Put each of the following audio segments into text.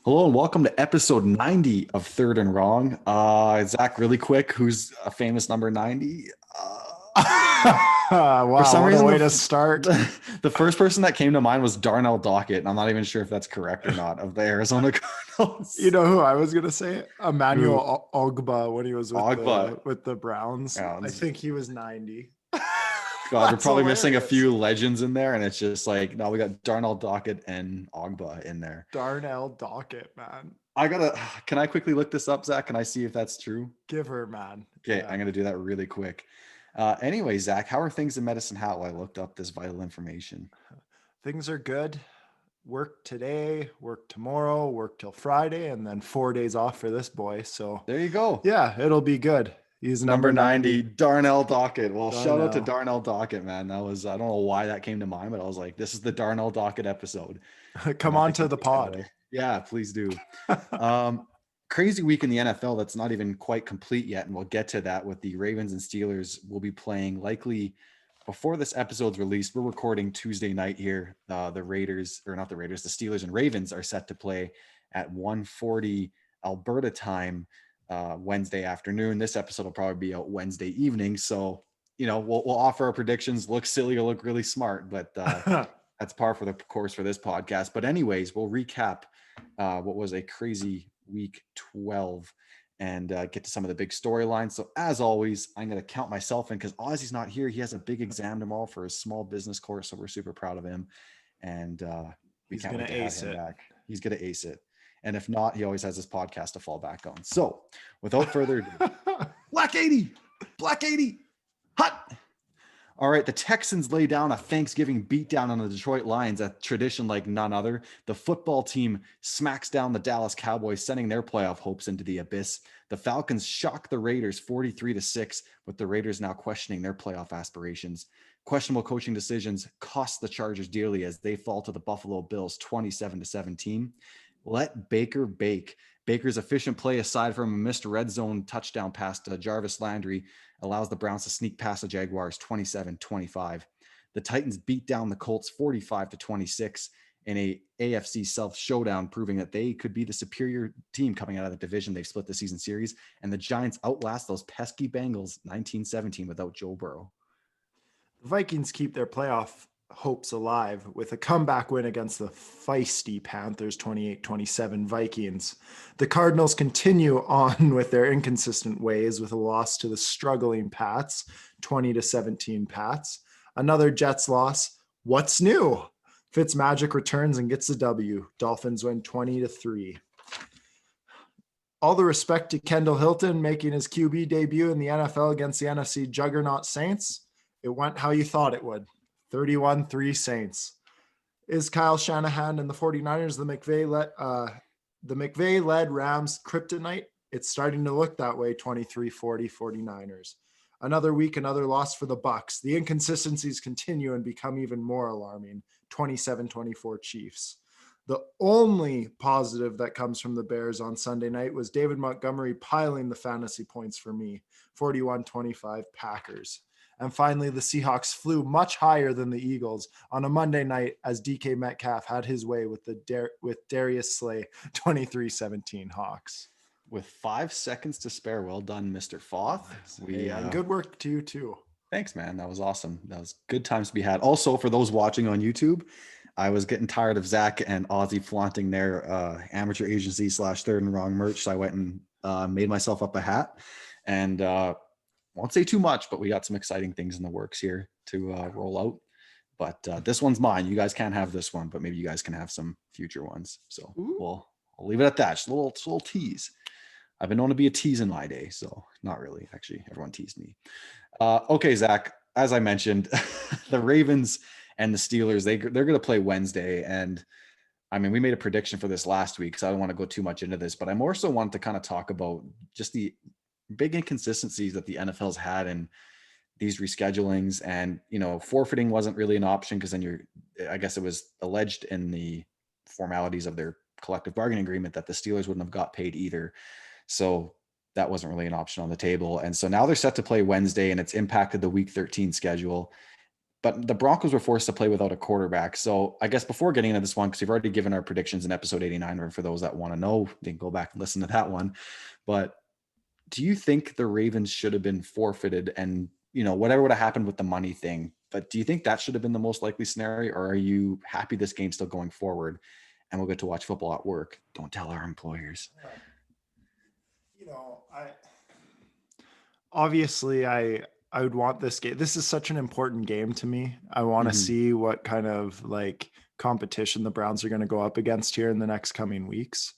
Hello and welcome to episode 90 of Third and Wrong. Zach, really quick, who's a famous number 90? For Wow, some what a reason, way to start. the first person that came to mind was Darnell Dockett, and I'm not even sure if that's correct or not, of the Arizona You Cardinals. know who I was gonna say? Who? Emmanuel Ogba when he was with Ogba. the Browns. I Browns. think he was 90. God, we're That's probably missing a hilarious. few legends in there, and it's just like, no, we got Darnell Dockett and Ogba in there. Darnell Dockett, man. Can I quickly look this up, Zach? Can I see if that's true? Give her, man. Okay, Yeah. I'm going to do that really quick. Anyway, Zach, how are things in Medicine Hat while I looked up this vital information? Things are good. Work today, work tomorrow, work till Friday, and then 4 days off for this boy. So There you go. yeah, it'll be good. He's Number number 90, 90. Darnell Dockett. Well, shout out to Darnell. Darnell Dockett, man. I don't know why that came to mind, but I was like, this is the Darnell Dockett episode. Come I on think to it'll the be pod. title. Yeah, please do. Um, Crazy week in the NFL that's not even quite complete yet, and we'll get to that with the Ravens and Steelers will be playing likely before this episode's released. We're recording Tuesday night here. The Raiders, or not the Raiders, the Steelers and Ravens are set to play at 1:40 Alberta time Wednesday afternoon. This episode will probably be out Wednesday evening, so we'll offer our predictions. Look silly or look really smart, but that's par for the course for this podcast. But anyways, we'll recap what was a crazy week 12 and get to some of the big storylines. So as always, I'm going to count myself in because Ozzy's not here. He has a big exam tomorrow for his small business course. So we're super proud of him. And we He's can't gonna wait to have ace him it. back. He's going to ace it. And if not, he always has his podcast to fall back on. So without further ado, Black 80, Black 80, hot. All right, the Texans lay down a Thanksgiving beatdown on the Detroit Lions, a tradition like none other. The football team smacks down the Dallas Cowboys, sending their playoff hopes into the abyss. The Falcons shock the Raiders 43-6, with the Raiders now questioning their playoff aspirations. Questionable coaching decisions cost the Chargers dearly as they fall to the Buffalo Bills 27-17. Let Baker bake. Baker's efficient play, aside from a missed red zone touchdown pass to Jarvis Landry, allows the Browns to sneak past the Jaguars 27-25. The Titans beat down the Colts 45-26 in a AFC South showdown, proving that they could be the superior team coming out of the division. They've split the season series, and the Giants outlast those pesky Bengals 19-17 without Joe Burrow. The Vikings keep their playoff hopes alive with a comeback win against the feisty Panthers 28-27 Vikings. The Cardinals continue on with their inconsistent ways with a loss to the struggling Pats 20-17 Pats. Another Jets loss. What's new? Fitzmagic returns and gets the W. Dolphins win 20-3. All the respect to Kendall Hilton making his QB debut in the NFL against the NFC juggernaut Saints. It went how you thought it would. 31-3 Saints. Is Kyle Shanahan and the 49ers the McVay-led Rams kryptonite? It's starting to look that way, 23-40 49ers. Another week, another loss for the Bucs. The inconsistencies continue and become even more alarming, 27-24 Chiefs. The only positive that comes from the Bears on Sunday night was David Montgomery piling the fantasy points for me, 41-25 Packers. And finally, the Seahawks flew much higher than the Eagles on a Monday night as DK Metcalf had his way with Darius Slay, 23-17 Hawks. With 5 seconds to spare, well done, Mr. Foth. Good work to you too. Thanks, man. That was awesome. That was good times to be had. Also, for those watching on YouTube, I was getting tired of Zach and Ozzy flaunting their amateur agency / Third and Wrong merch. So I went and made myself up a hat, and won't say too much, but we got some exciting things in the works here to roll out. But this one's mine. You guys can't have this one, but maybe you guys can have some future ones. So I'll leave it at that. Just a little tease. I've been known to be a tease in my day, so not really. Actually, everyone teased me. Okay, Zach, as I mentioned, the Ravens and the Steelers, they're going to play Wednesday. And I mean, we made a prediction for this last week, so I don't want to go too much into this, but I more so wanted to kind of talk about just the big inconsistencies that the NFL's had in these reschedulings. And, forfeiting wasn't really an option because then I guess it was alleged in the formalities of their collective bargaining agreement that the Steelers wouldn't have got paid either. So that wasn't really an option on the table. And so now they're set to play Wednesday, and it's impacted the week 13 schedule. but the Broncos were forced to play without a quarterback. So I guess before getting into this one, because we've already given our predictions in episode 89, or for those that want to know, they can go back and listen to that one. But do you think the Ravens should have been forfeited and, whatever would have happened with the money thing, but do you think that should have been the most likely scenario, or are you happy this game's still going forward and we'll get to watch football at work? Don't tell our employers. I obviously I would want this game. This is such an important game to me. I want to see what kind of like competition the Browns are going to go up against here in the next coming weeks.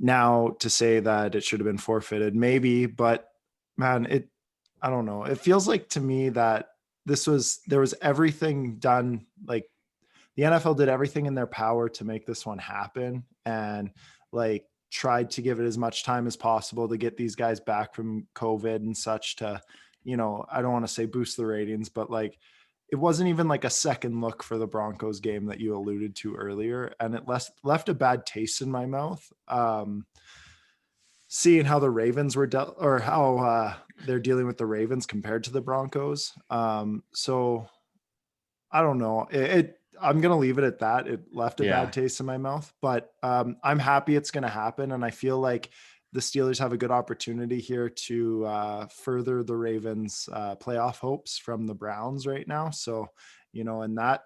Now, to say that it should have been forfeited, maybe, but man, I don't know. It feels like to me that there was everything done. Like the NFL did everything in their power to make this one happen, and like tried to give it as much time as possible to get these guys back from COVID and such to, I don't want to say boost the ratings, but like it wasn't even like a second look for the Broncos game that you alluded to earlier. And it left a bad taste in my mouth. Seeing how the Ravens were or how they're dealing with the Ravens compared to the Broncos. So I don't know. I'm going to leave it at that. It left a bad taste in my mouth, but I'm happy it's going to happen. And I feel like the Steelers have a good opportunity here to further the Ravens' playoff hopes from the Browns right now. So, in that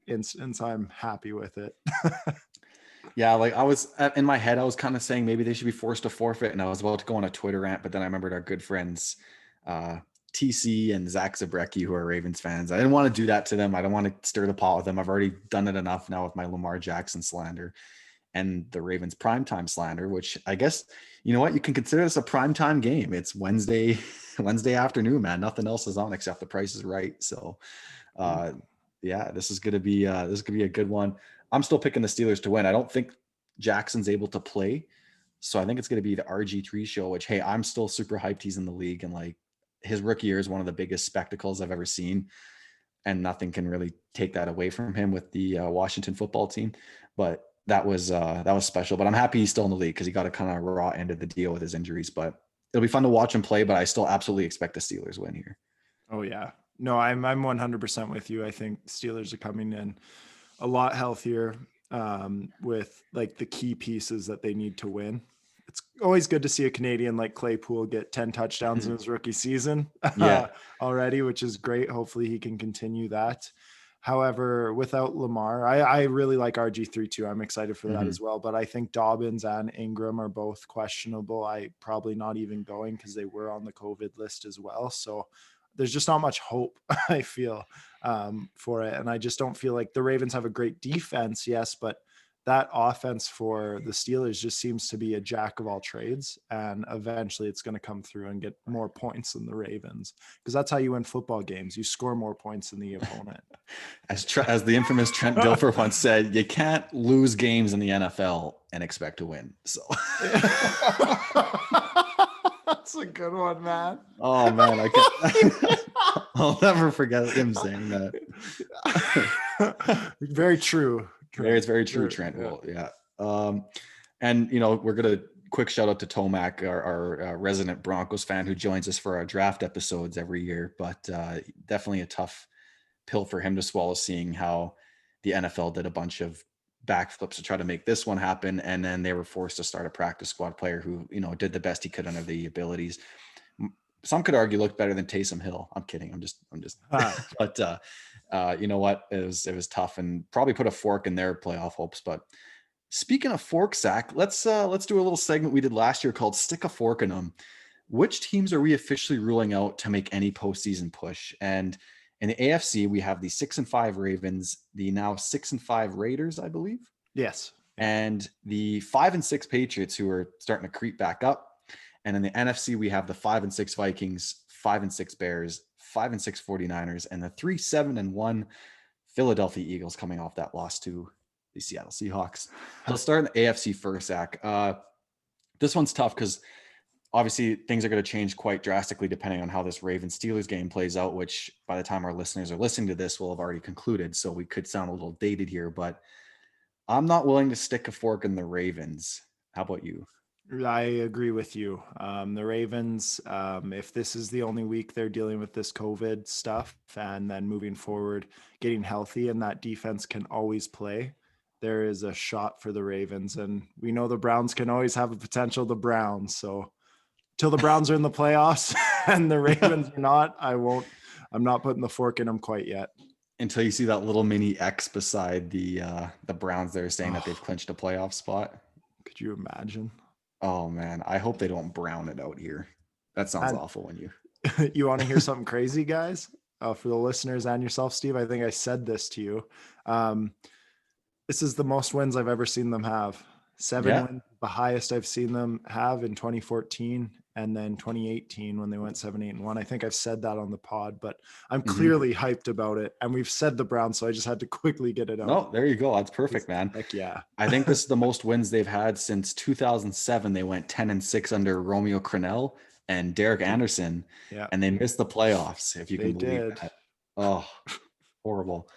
instance, I'm happy with it. Yeah, like I was in my head, I was kind of saying maybe they should be forced to forfeit, and I was about to go on a Twitter rant, but then I remembered our good friends TC and Zach Zabrecki, who are Ravens fans. I didn't want to do that to them. I don't want to stir the pot with them. I've already done it enough now with my Lamar Jackson slander and the Ravens primetime slander, which I guess, you know what, you can consider this a primetime game. It's Wednesday afternoon, man. Nothing else is on except The Price is Right. So this is gonna be a good one. I'm still picking the Steelers to win. I don't think Jackson's able to play. So I think it's gonna be the RG3 show, which, hey, I'm still super hyped he's in the league, and like his rookie year is one of the biggest spectacles I've ever seen, and nothing can really take that away from him with the Washington football team. But that was special. But I'm happy he's still in the league because he got a kind of raw end of the deal with his injuries. But it'll be fun to watch him play. But I still absolutely expect the Steelers win here. Oh yeah, no, I'm 100% with you. I think Steelers are coming in a lot healthier with like the key pieces that they need to win. It's always good to see a Canadian like Claypool get 10 touchdowns in his rookie season already, which is great. Hopefully he can continue that. However, without Lamar, I really like RG3 too. I'm excited for that as well. But I think Dobbins and Ingram are both questionable. I probably not even going because they were on the COVID list as well. So there's just not much hope, I feel, for it. And I just don't feel like the Ravens have a great defense, yes, but that offense for the Steelers just seems to be a jack of all trades. And eventually it's going to come through and get more points than the Ravens, because that's how you win football games. You score more points than the opponent. As the infamous Trent Dilfer once said, you can't lose games in the NFL and expect to win. So that's a good one, man. Oh man, I'll never forget him saying that. Very true. It's very true, Trent. Yeah. Well, and we're gonna quick shout out to Tomac, our resident Broncos fan who joins us for our draft episodes every year. But definitely a tough pill for him to swallow, seeing how the NFL did a bunch of backflips to try to make this one happen, and then they were forced to start a practice squad player who did the best he could under the abilities. Some could argue looked better than Taysom Hill. I'm kidding. I'm just but you know what, it was tough and probably put a fork in their playoff hopes. But speaking of forks, Zach, let's do a little segment we did last year called Stick a Fork in Them. Which teams are we officially ruling out to make any postseason push? And in the AFC, we have the 6-5 Ravens, the now 6-5 Raiders, I believe. Yes. And the 5-6 Patriots, who are starting to creep back up. And in the NFC, we have the 5-6 Vikings, 5-6 Bears, 5-6 49ers, and the 3-7-1 Philadelphia Eagles coming off that loss to the Seattle Seahawks. Let's start in the AFC first, Zach. This one's tough because obviously things are going to change quite drastically depending on how this Ravens-Steelers game plays out, which by the time our listeners are listening to this will have already concluded. So we could sound a little dated here, but I'm not willing to stick a fork in the Ravens. How about you? I agree with you. The Ravens, if this is the only week they're dealing with this COVID stuff and then moving forward, getting healthy and that defense can always play, there is a shot for the Ravens. And we know the Browns can always have a potential, the Browns. So till the Browns are in the playoffs and the Ravens are not, I'm not putting the fork in them quite yet. Until you see that little mini X beside the Browns there saying that they've Oh, clinched a playoff spot. could you imagine? Oh man, I hope they don't brown it out here. That sounds And awful when you. you want to hear something crazy, guys? For the listeners and yourself, Steve, I think I said this to you. Um, this is the most wins I've ever seen them have. 7 Yeah. wins, the highest I've seen them have in 2014 and then 2018 when they went 7-8-1. I think I've said that on the pod, but I'm Mm-hmm. clearly hyped about it. And we've said the Browns, so I just had to quickly get it out. No, there you go. That's perfect, man. Heck yeah. I think this is the most wins they've had since 2007. They went 10-6 under Romeo Crennel and Derek Anderson, Yeah, and they missed the playoffs, if you they can believe did. that. Oh, horrible.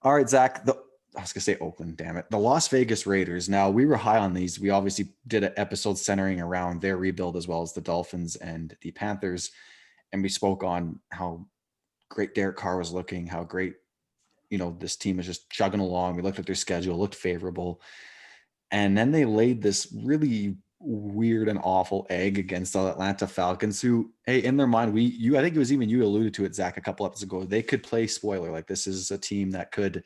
All right, Zach. I was gonna say Oakland, damn it. The Las Vegas Raiders. Now we were high on these. We obviously did an episode centering around their rebuild as well as the Dolphins and the Panthers, and we spoke on how great Derek Carr was looking, how great this team is just chugging along. We looked at their schedule, looked favorable, and then they laid this really weird and awful egg against the Atlanta Falcons, who, hey, in their mind, I think it was even you alluded to it, Zach, a couple episodes ago. They could play spoiler. Like this is a team that could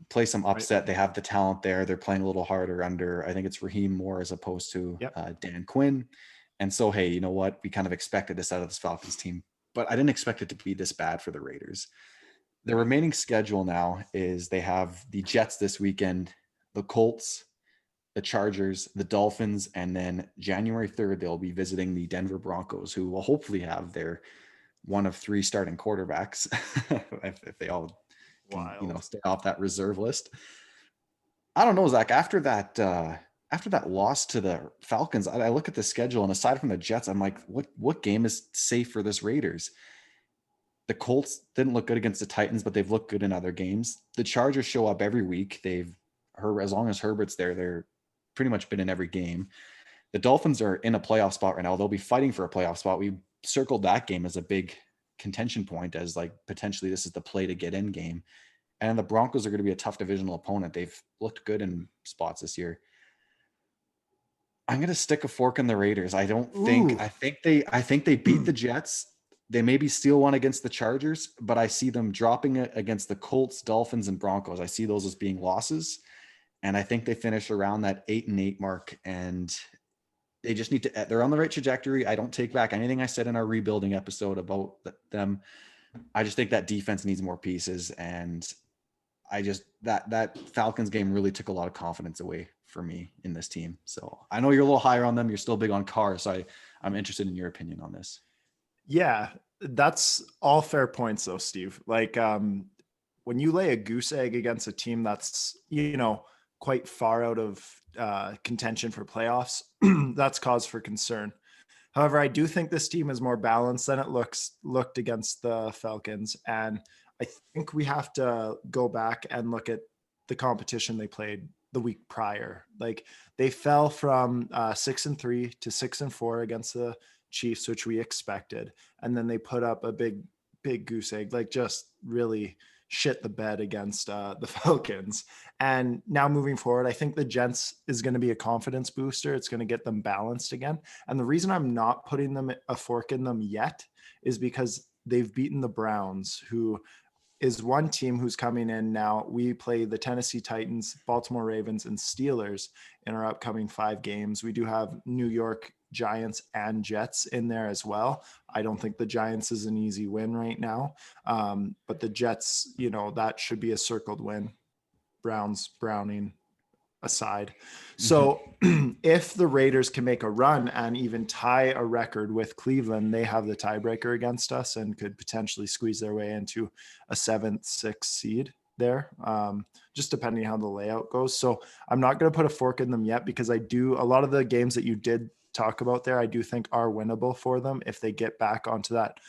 play some Right. upset. They have the talent there. They're playing a little harder under, I think it's Raheem Moore as opposed to Yep. Dan Quinn. And so, hey, you know what? We kind of expected this out of this Falcons team, but I didn't expect it to be this bad for the Raiders. The remaining schedule now is they have the Jets this weekend, the Colts, the Chargers, the Dolphins, and then January 3rd, they'll be visiting the Denver Broncos, who will hopefully have their one of three starting quarterbacks if they all can, Wild. stay off that reserve list. I don't know, Zach. After that loss to the Falcons, I look at the schedule, and aside from the Jets, I'm like, what game is safe for this Raiders? The Colts didn't look good against the Titans, but they've looked good in other games. The Chargers show up every week. As long as Herbert's there, they're pretty much been in every game. The Dolphins are in a playoff spot right now. They'll be fighting for a playoff spot. We circled that game as a big contention point, as like potentially this is the play to get in game. And the Broncos are going to be a tough divisional opponent. They've looked good in spots this year. I'm going to stick a fork in the Raiders. I don't think Ooh. I think they beat the Jets. They maybe steal one against the Chargers, but I see them dropping it against the Colts, Dolphins, and Broncos. I see those as being losses, and I think they finish around that 8-8 mark. And they just need to. They're on the right trajectory. I don't take back anything I said in our rebuilding episode about them. I just think that defense needs more pieces, and I just that Falcons game really took a lot of confidence away for me in this team. So I know you're a little higher on them. You're still big on Carr, so I'm interested in your opinion on this. Yeah, that's all fair points though, Steve. Like when you lay a goose egg against a team that's, quite far out of contention for playoffs, that's cause for concern. However, I do think this team is more balanced than it looked against the Falcons. And I think we have to go back and look at the competition they played the week prior. Like they fell from 6-3 to 6-4 against the Chiefs, which we expected. And then they put up a big goose egg, like just really shit the bed against the Falcons. And now moving forward, I think the Gents is going to be a confidence booster. It's going to get them balanced again. And the reason I'm not putting them a fork in them yet is because they've beaten the Browns, who is one team who's coming in now. We play the Tennessee Titans, Baltimore Ravens, and Steelers in our upcoming 5 games. We do have New York Giants and Jets in there as well. I don't think the Giants is an easy win right now. But the Jets, that should be a circled win. Browning aside. So if the Raiders can make a run and even tie a record with Cleveland, they have the tiebreaker against us and could potentially squeeze their way into a 7th, 6th seed there, just depending how the layout goes. So I'm not going to put a fork in them yet, because a lot of the games that you did talk about there, I do think are winnable for them if they get back onto that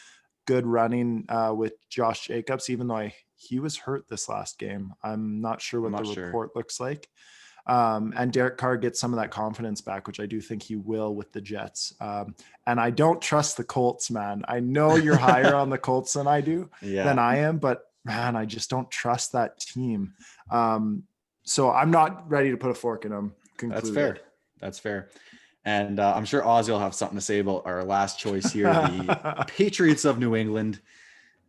good running with Josh Jacobs, even though he was hurt this last game. I'm not sure what the report looks like. And Derek Carr gets some of that confidence back, which I do think he will with the Jets. And I don't trust the Colts, man. I know you're higher on the Colts than I am, but man, I just don't trust that team. So I'm not ready to put a fork in them. Concluded. That's fair. And I'm sure Ozzy will have something to say about our last choice here, the Patriots of New England,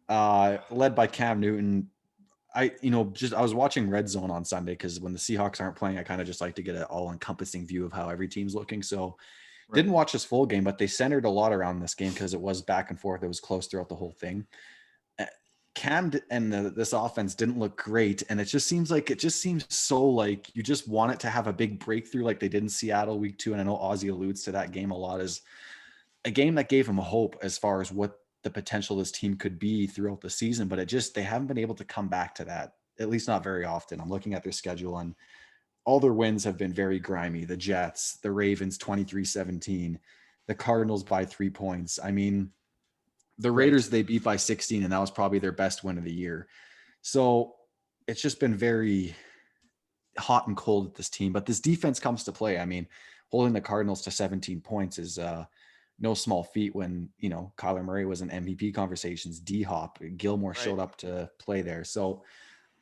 led by Cam Newton. I was watching Red Zone on Sunday because when the Seahawks aren't playing, I kind of just like to get an all-encompassing view of how every team's looking. So didn't watch this full game, but they centered a lot around this game because it was back and forth. It was close throughout the whole thing. Cam and this offense didn't look great, and it just seems so like you just want it to have a big breakthrough like they did in Seattle week 2. And I know Ozzy alludes to that game a lot as a game that gave him hope as far as what the potential this team could be throughout the season, but they haven't been able to come back to that, at least not very often. I'm looking at their schedule and all their wins have been very grimy. The Jets, the Ravens 23-17, the Cardinals by 3 points. I mean, the Raiders, they beat by 16, and that was probably their best win of the year. So it's just been very hot and cold at this team, but this defense comes to play. I mean, holding the Cardinals to 17 points is no small feat when, Kyler Murray was in MVP conversations, D-Hop, Gilmore showed up to play there. So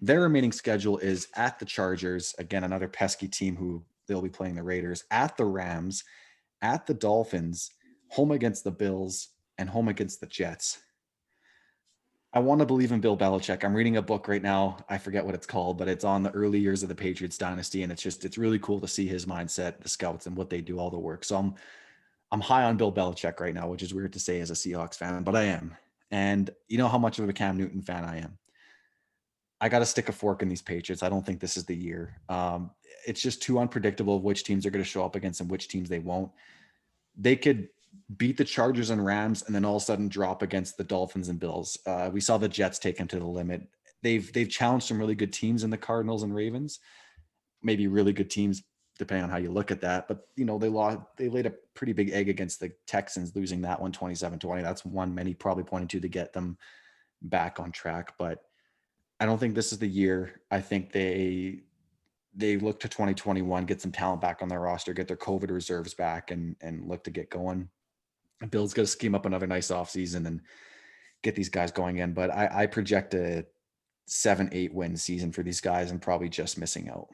their remaining schedule is at the Chargers, again, another pesky team who they'll be playing the Raiders, at the Rams, at the Dolphins, home against the Bills, and home against the Jets. I want to believe in Bill Belichick. I'm reading a book right now. I forget what it's called, but it's on the early years of the Patriots dynasty. And it's really cool to see his mindset, the scouts, and what they do, all the work. So I'm high on Bill Belichick right now, which is weird to say as a Seahawks fan, but I am. And you know how much of a Cam Newton fan I am. I got to stick a fork in these Patriots. I don't think this is the year. It's just too unpredictable of which teams are going to show up against and which teams they won't. They could beat the Chargers and Rams and then all of a sudden drop against the Dolphins and Bills. We saw the Jets take them to the limit. They've challenged some really good teams in the Cardinals and Ravens, maybe really good teams depending on how you look at that. But, they laid a pretty big egg against the Texans, losing that one 27-20. That's one many probably pointing to get them back on track. But I don't think this is the year. I think they look to 2021, get some talent back on their roster, get their COVID reserves back and look to get going. Bill's going to scheme up another nice offseason and get these guys going in. But I project a 7-8 win season for these guys and probably just missing out.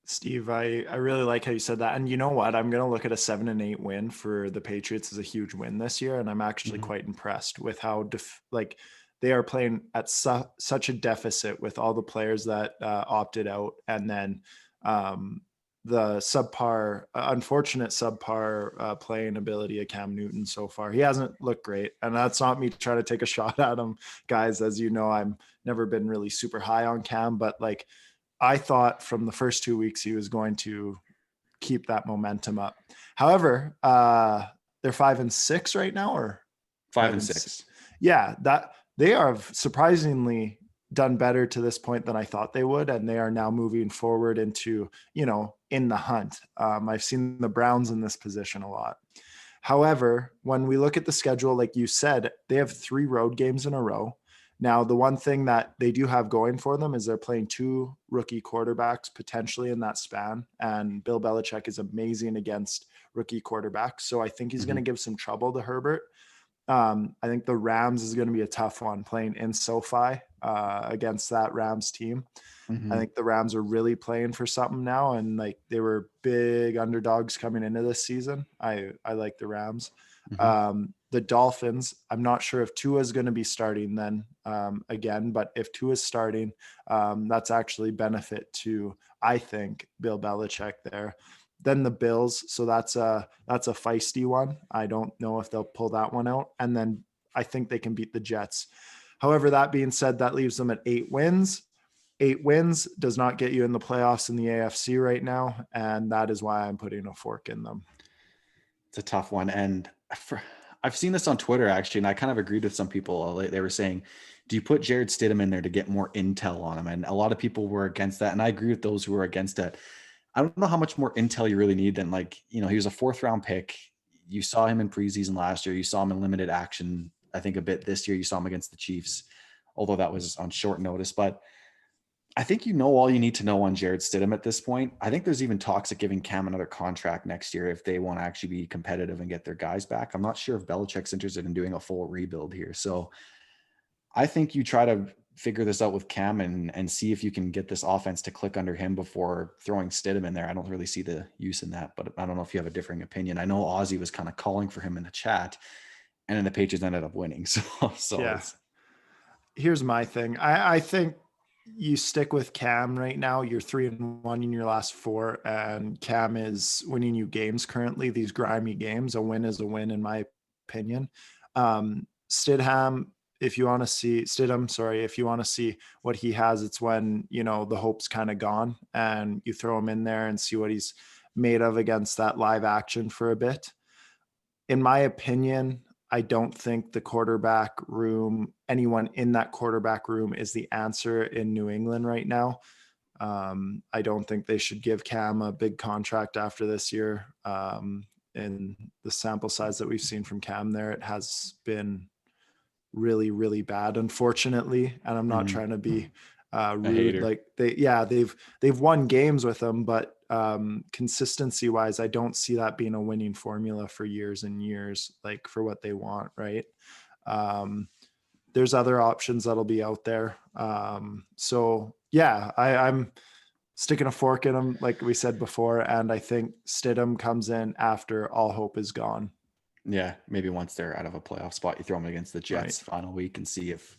Steve, I really like how you said that. And you know what? I'm going to look at a 7-8 win for the Patriots as a huge win this year. And I'm actually quite impressed with how they are playing at such a deficit with all the players that opted out. And then the unfortunate subpar playing ability of Cam Newton so far. He hasn't looked great. And that's not me trying to take a shot at him, guys. As you know, I'm never been really super high on Cam, but I thought from the first 2 weeks he was going to keep that momentum up. However, they're 5-6 right now, or 5-6. Yeah, that they have surprisingly done better to this point than I thought they would, and they are now moving forward into, in the hunt. I've seen the Browns in this position a lot. However, when we look at the schedule, like you said, they have 3 road games in a row. Now, the one thing that they do have going for them is they're playing 2 rookie quarterbacks potentially in that span. And Bill Belichick is amazing against rookie quarterbacks. So I think he's going to give some trouble to Herbert. I think the Rams is going to be a tough one playing in SoFi against that Rams team. I think the Rams are really playing for something now. And they were big underdogs coming into this season. I like the Rams. The Dolphins, I'm not sure if Tua is going to be starting then again, but if Tua is starting, that's actually benefit to, I think, Bill Belichick there. Then the Bills, so that's a feisty one. I don't know if they'll pull that one out. And then I think they can beat the Jets. However, that being said, that leaves them at 8 wins. 8 wins does not get you in the playoffs in the AFC right now, and that is why I'm putting a fork in them. It's a tough one, and I've seen this on Twitter actually, and I kind of agreed with some people. They were saying, do you put Jared Stidham in there to get more intel on him? And a lot of people were against that, and I agree with those who were against it. I don't know how much more intel you really need than he was a 4th round pick. You saw him in preseason last year. You saw him in limited action, I think a bit this year. You saw him against the Chiefs, although that was on short notice. But I think you know all you need to know on Jared Stidham at this point. I think there's even talks of giving Cam another contract next year if they want to actually be competitive and get their guys back. I'm not sure if Belichick's interested in doing a full rebuild here. So I think you try to figure this out with Cam and see if you can get this offense to click under him before throwing Stidham in there. I don't really see the use in that, but I don't know if you have a differing opinion. I know Ozzy was kind of calling for him in the chat, and then the Patriots ended up winning. So Yeah. it's Here's my thing. I think you stick with Cam right now. You're 3-1 in your last 4, and Cam is winning you games currently. These grimy games, a win is a win, in my opinion. Stidham, if you want to see Stidham, sorry, if you want to see what he has, it's when the hope's kind of gone, and you throw him in there and see what he's made of against that live action for a bit. In my opinion, I don't think the quarterback room, anyone in that quarterback room, is the answer in New England right now. I don't think they should give Cam a big contract after this year. In the sample size that we've seen from Cam there, it has been really, really bad, unfortunately. And I'm not trying to be rude. hater. Like they've won games with him, but consistency wise, I don't see that being a winning formula for years and years, like for what they want. Right. There's other options that'll be out there. So yeah, I'm sticking a fork in them, like we said before. And I think Stidham comes in after all hope is gone. Yeah, maybe once they're out of a playoff spot, you throw them against the Right. Jets final week and see if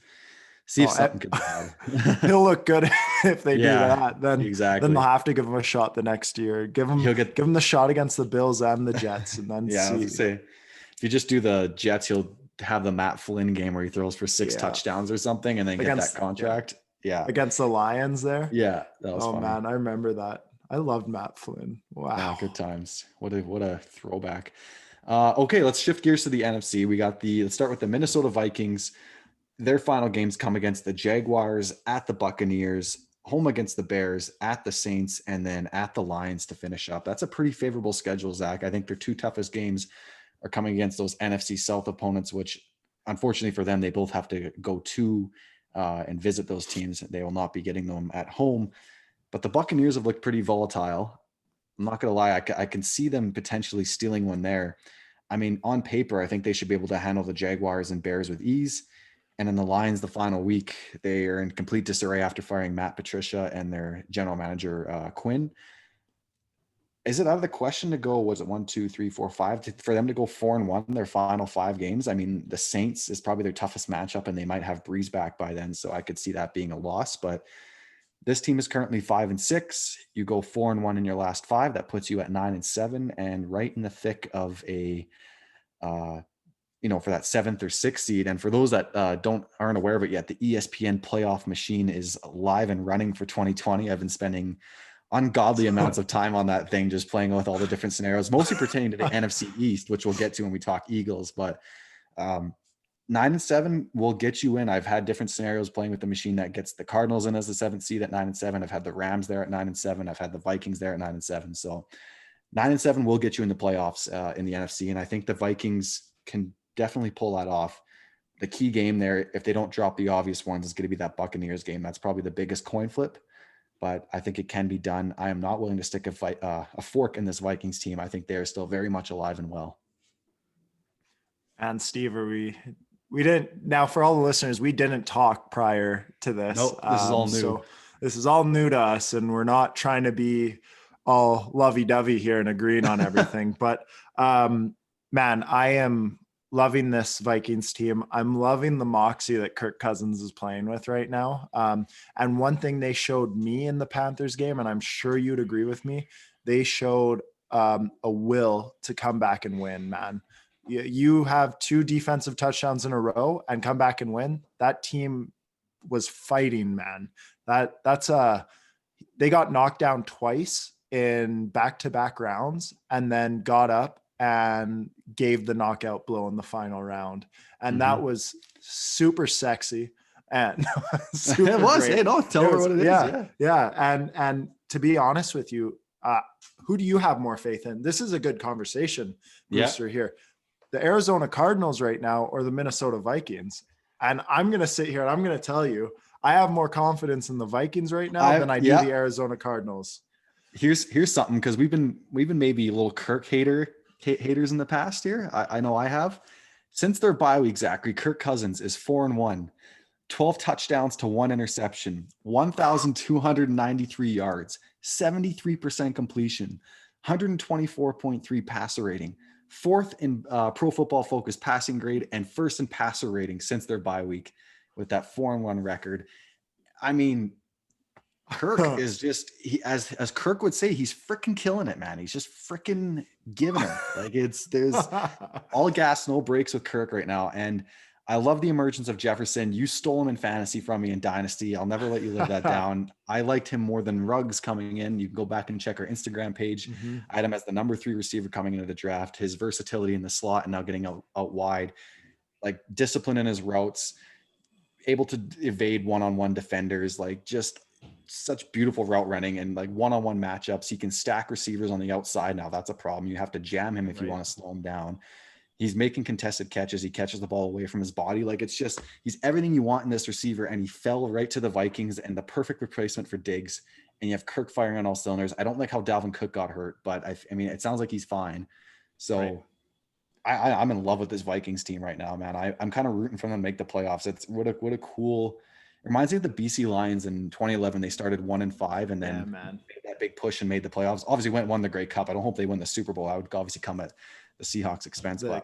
Oh, something could be had. he'll look good if they do Yeah, that. Then they'll exactly. have to give him a shot the next year. Give He'll get him the shot against the Bills and the Jets, and then yeah, I was see. gonna say if you just do the Jets, he'll have the Matt Flynn game where he throws for 6 Yeah, touchdowns or something and then get that contract. Yeah. against the Lions there. Yeah, that was Oh funny. man, I remember that. I loved Matt Flynn. Yeah, Wow. good times. What a throwback. Okay, let's shift gears to the NFC. Let's start with the Minnesota Vikings. Their final games come against the Jaguars, at the Buccaneers, home against the Bears, at the Saints, and then at the Lions to finish up. That's a pretty favorable schedule, Zach. I think their 2 toughest games are coming against those NFC South opponents, which unfortunately for them, they both have to go to and visit those teams. They will not be getting them at home. But the Buccaneers have looked pretty volatile. I'm not going to lie. I can see them potentially stealing one there. I mean, on paper, I think they should be able to handle the Jaguars and Bears with ease. And in the Lions, the final week, they are in complete disarray after firing Matt Patricia and their general manager, Quinn. Is it out of the question to go, was it 1, 2, 3, 4, 5, for them to go 4-1 their final 5 games? I mean, the Saints is probably their toughest matchup, and they might have Breeze back by then. So I could see that being a loss. But this team is currently 5-6. You go 4-1 in your last 5. That puts you at 9-7 and right in the thick of a, for that 7th or 6th seed. And for those that aren't aware of it yet, the ESPN playoff machine is live and running for 2020. I've been spending ungodly amounts of time on that thing, just playing with all the different scenarios, mostly pertaining to the NFC East, which we'll get to when we talk Eagles. But 9-7 will get you in. I've had different scenarios playing with the machine that gets the Cardinals in as the 7th seed at 9-7. I've had the Rams there at 9-7. I've had the Vikings there at 9-7. So 9-7 will get you in the playoffs in the NFC. And I think the Vikings can definitely pull that off. The key game there, if they don't drop the obvious ones, is going to be that Buccaneers game. That's probably the biggest coin flip, but I think it can be done. I am not willing to stick a fork in this Vikings team. I think they are still very much alive and well. And Steve, we didn't, now for all the listeners, we didn't talk prior to this. Nope, this is all new. So this is all new to us, and we're not trying to be all lovey-dovey here and agreeing on everything. But man, I am loving this Vikings team. I'm loving the moxie that Kirk Cousins is playing with right now. And one thing they showed me in the Panthers game, and I'm sure you'd agree with me, they showed a will to come back and win, man. You have 2 defensive touchdowns in a row and come back and win. That team was fighting, man. They got knocked down twice in back-to-back rounds and then got up and gave the knockout blow in the final round. And that was super sexy. And super it was. great. Hey, don't tell her what it is. Yeah. And to be honest with you, who do you have more faith in? This is a good conversation, Brewster, here. The Arizona Cardinals right now or the Minnesota Vikings? And I'm going to sit here and I'm going to tell you, I have more confidence in the Vikings right now than I do the Arizona Cardinals. Here's something, because we've been maybe a little Kirk haters in the past here. I know I have. Since their bye week, Zachary, Kirk Cousins is 4-1, 12 touchdowns to 1 interception, 1,293 yards, 73% completion, 124.3 passer rating, 4th in Pro Football Focus passing grade, and 1st in passer rating since their bye week with that 4-1 record. I mean, Kirk is just, as Kirk would say, he's freaking killing it, man. He's just freaking giving him. Like, there's all gas, no brakes with Kirk right now. And I love the emergence of Jefferson. You stole him in fantasy from me in Dynasty. I'll never let you live that down. I liked him more than Ruggs coming in. You can go back and check our Instagram page. I had him as the number 3 receiver coming into the draft. His versatility in the slot and now getting out wide, like discipline in his routes, able to evade one-on-one defenders, like just such beautiful route running and like one-on-one matchups. He can stack receivers on the outside. Now that's a problem. You have to jam him if you want to slow him down. He's making contested catches. He catches the ball away from his body. Like, it's just, he's everything you want in this receiver. And he fell right to the Vikings and the perfect replacement for Diggs. And you have Kirk firing on all cylinders. I don't like how Dalvin Cook got hurt, but I mean, it sounds like he's fine. So I'm in love with this Vikings team right now, man. I'm kind of rooting for them to make the playoffs. It's what a cool, it reminds me of the BC Lions in 2011. They started 1-5 and then made that big push and made the playoffs. Obviously won the Grey Cup. I don't hope they win the Super Bowl. I would obviously come at the Seahawks expense, but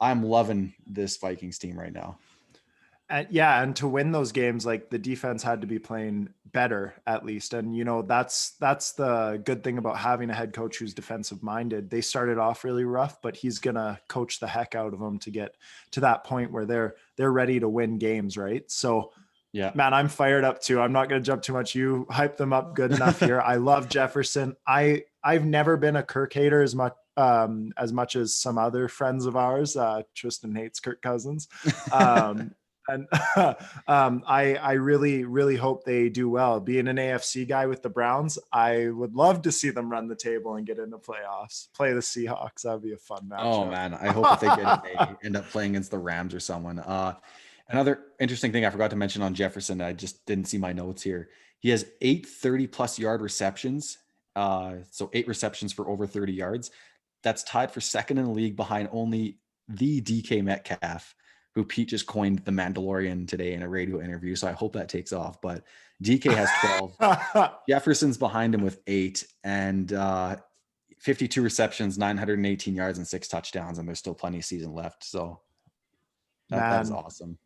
I'm loving this Vikings team right now. And to win those games, like, the defense had to be playing better at least. And, you know, that's the good thing about having a head coach who's defensive minded. They started off really rough, but he's going to coach the heck out of them to get to that point where they're ready to win games. Right. So, yeah, man, I'm fired up too. I'm not going to jump too much. You hype them up good enough here. I love Jefferson. I've never been a Kirk hater as much as some other friends of ours. Tristan hates Kirk Cousins. And I really, really hope they do well. Being an AFC guy with the Browns, I would love to see them run the table and get into playoffs. Play the Seahawks. That'd be a fun matchup. Oh man, I hope if they end up playing against the Rams or someone. Another interesting thing I forgot to mention on Jefferson, I just didn't see my notes here. He has 8 30-plus yard receptions. So 8 receptions for over 30 yards. That's tied for second in the league behind only the DK Metcalf, who Pete just coined the Mandalorian today in a radio interview. So I hope that takes off. But DK has 12. Jefferson's behind him with 8 and 52 receptions, 918 yards, and 6 touchdowns. And there's still plenty of season left. So that is awesome.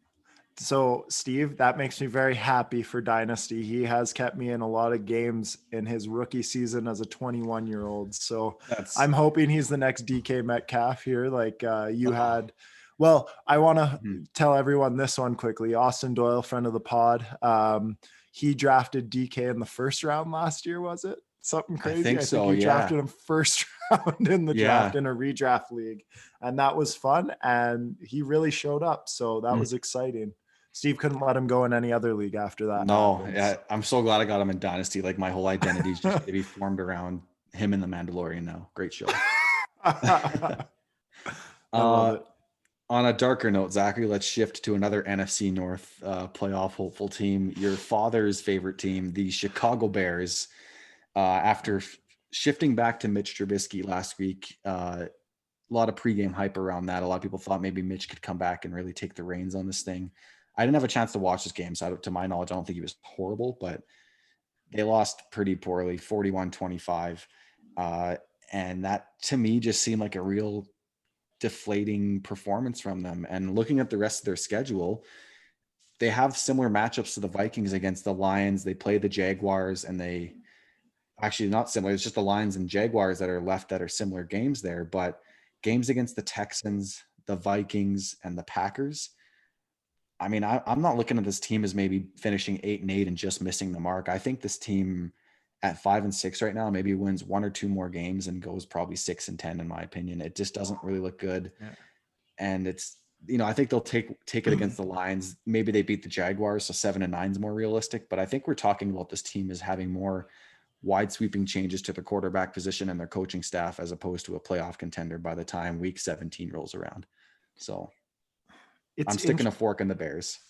So, Steve, that makes me very happy for Dynasty. He has kept me in a lot of games in his rookie season as a 21-year-old. So I'm hoping he's the next DK Metcalf here, like you had. Well, I want to tell everyone this one quickly. Austin Doyle, friend of the pod, he drafted DK in the first round last year, was it? Something crazy? I think he drafted him first round in the draft in a redraft league. And that was fun. And he really showed up. So that was exciting. Steve couldn't let him go in any other league after that. No, yeah, I'm so glad I got him in Dynasty. Like, my whole identity is just going to be formed around him and the Mandalorian now. Great show. I love it. On a darker note, Zachary, let's shift to another NFC North playoff hopeful team. Your father's favorite team, the Chicago Bears. After shifting back to Mitch Trubisky last week, a lot of pregame hype around that. A lot of people thought maybe Mitch could come back and really take the reins on this thing. I didn't have a chance to watch this game, so to my knowledge, I don't think he was horrible, but they lost pretty poorly, 41-25. And that, to me, just seemed like a real deflating performance from them. And looking at the rest of their schedule, they have similar matchups to the Vikings against the Lions. They play the Jaguars, and they actually not similar. It's just the Lions and Jaguars that are left that are similar games there, but games against the Texans, the Vikings, and the Packers. I mean, I'm not looking at this team as maybe finishing 8-8 and just missing the mark. I think this team at 5-6 right now maybe wins 1 or 2 more games and goes probably 6-10 in my opinion. It just doesn't really look good. Yeah. And it's, I think they'll take it against the Lions. Maybe they beat the Jaguars, so 7-9 is more realistic. But I think we're talking about this team as having more wide sweeping changes to the quarterback position and their coaching staff as opposed to a playoff contender by the time week 17 rolls around. So I'm sticking a fork in the Bears.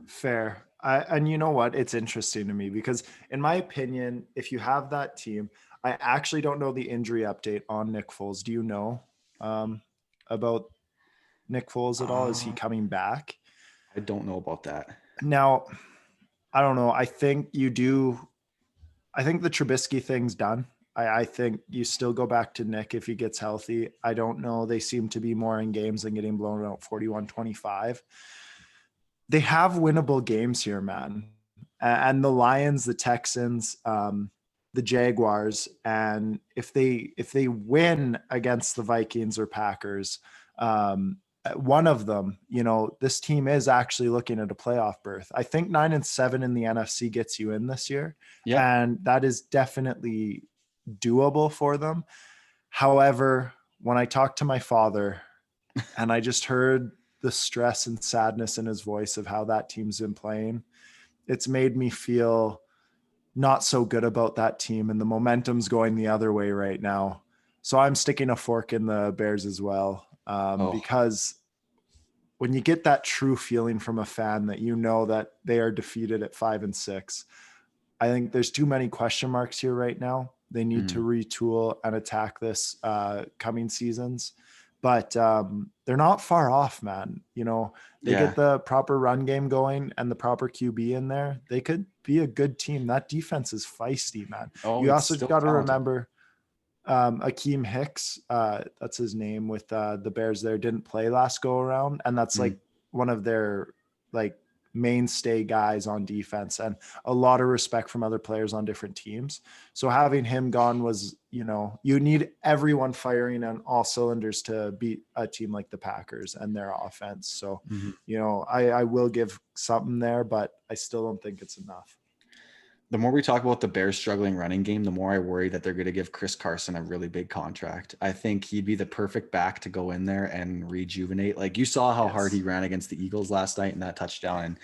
Fair. And you know what? It's interesting to me because, in my opinion, if you have that team, I actually don't know the injury update on Nick Foles. Do you know about Nick Foles at all? Is he Uh, coming back? I don't know about that. Now, I don't know. I think you do. I think the Trubisky thing's done. I think you still go back to Nick if he gets healthy. I don't know. They seem to be more in games than getting blown out 41-25. They have winnable games here, man. And the Lions, the Texans, the Jaguars, and if they win against the Vikings or Packers, one of them, this team is actually looking at a playoff berth. I think 9-7 in the NFC gets you in this year, Yep. and that is definitely doable for them. However, when I talked to my father and I just heard the stress and sadness in his voice of how that team's been playing, it's made me feel not so good about that team, and the momentum's going the other way right now. So I'm sticking a fork in the Bears as well, Oh, because when you get that true feeling from a fan that you know that they are defeated at 5-6, I think there's too many question marks here right now. They need to mhm. retool and attack this coming seasons, but they're not far off, man. They Yeah. get the proper run game going and the proper QB in there. They could be a good team. That defense is feisty, man. Oh, You it's also still got to talented. remember Akeem Hicks, that's his name with the Bears there, didn't play last go around. And that's Mm. like one of their like mainstay guys on defense, and a lot of respect from other players on different teams. So having him gone was, you need everyone firing on all cylinders to beat a team like the Packers and their offense. So, Mhm. I will give something there, but I still don't think it's enough. The more we talk about the Bears struggling running game, the more I worry that they're going to give Chris Carson a really big contract. I think he'd be the perfect back to go in there and rejuvenate. Like you saw how hard he Yes. ran against the Eagles last night in that touchdown. And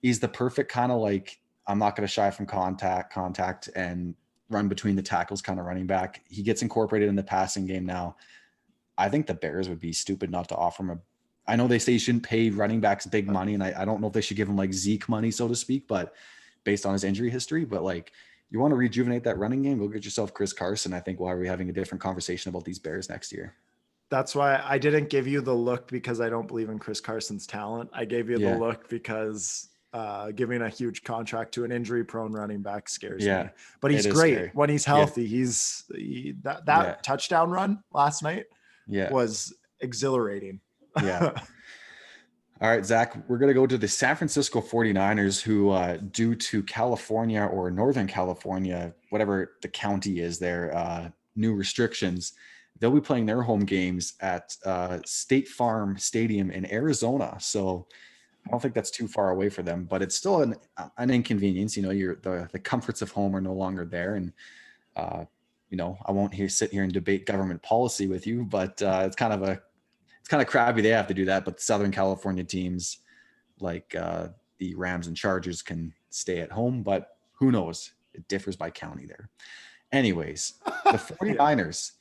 he's the perfect kind of like, I'm not going to shy from contact and run between the tackles kind of running back. He gets incorporated in the passing game now. I think the Bears would be stupid not to offer him a. I know they say you shouldn't pay running backs big money, and I don't know if they should give him like Zeke money, so to speak, but based on his injury history. But like, you want to rejuvenate that running game, go get yourself Chris Carson. I think why are we having a different conversation about these Bears next year? That's why I didn't give you the look, because I don't believe in Chris Carson's talent. I gave you the Yeah, look because giving a huge contract to an injury prone running back scares yeah, me. But it he's is great scary. when he's Yeah, healthy. That yeah, touchdown run last night yeah, was exhilarating. yeah. All right, Zach, we're going to go to the San Francisco 49ers, who, due to California or Northern California, whatever the county is there, new restrictions, they'll be playing their home games at State Farm Stadium in Arizona. So I don't think that's too far away for them, but it's still an inconvenience. The comforts of home are no longer there. And, uh, I won't sit here and debate government policy with you, but it's kind of crappy they have to do that, but Southern California teams like the Rams and Chargers can stay at home, but who knows? It differs by county there. Anyways, the Yeah. 49ers,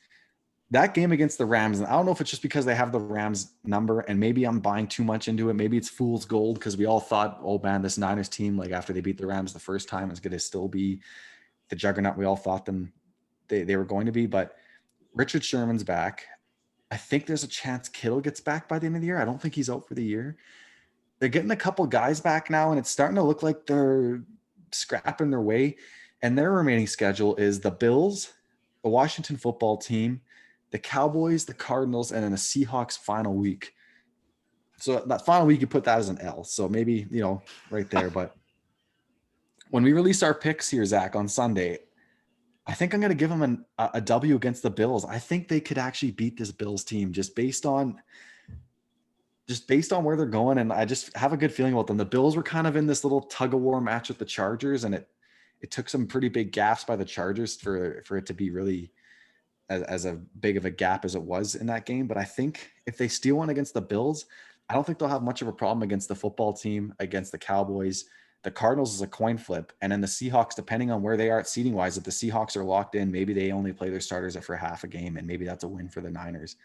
that game against the Rams, and I don't know if it's just because they have the Rams number and maybe I'm buying too much into it. Maybe it's fool's gold because we all thought, oh man, this Niners team, like after they beat the Rams the first time, is going to still be the juggernaut we all thought they were going to be. But Richard Sherman's back. I think there's a chance Kittle gets back by the end of the year. I don't think he's out for the year. They're getting a couple guys back now, and it's starting to look like they're scrapping their way. And their remaining schedule is the Bills, the Washington football team, the Cowboys, the Cardinals, and then the Seahawks final week. So that final week, you put that as an L. So maybe, right there. But when we release our picks here, Zach, on Sunday, I think I'm going to give them a W against the Bills. I think they could actually beat this Bills team just based on where they're going. And I just have a good feeling about them. The Bills were kind of in this little tug of war match with the Chargers, and it took some pretty big gaps by the Chargers for it to be really as a big of a gap as it was in that game. But I think if they steal one against the Bills, I don't think they'll have much of a problem against the football team, against the Cowboys. The Cardinals is a coin flip. And then the Seahawks, depending on where they are at seating wise, if the Seahawks are locked in, maybe they only play their starters for half a game, and maybe that's a win for the Niners.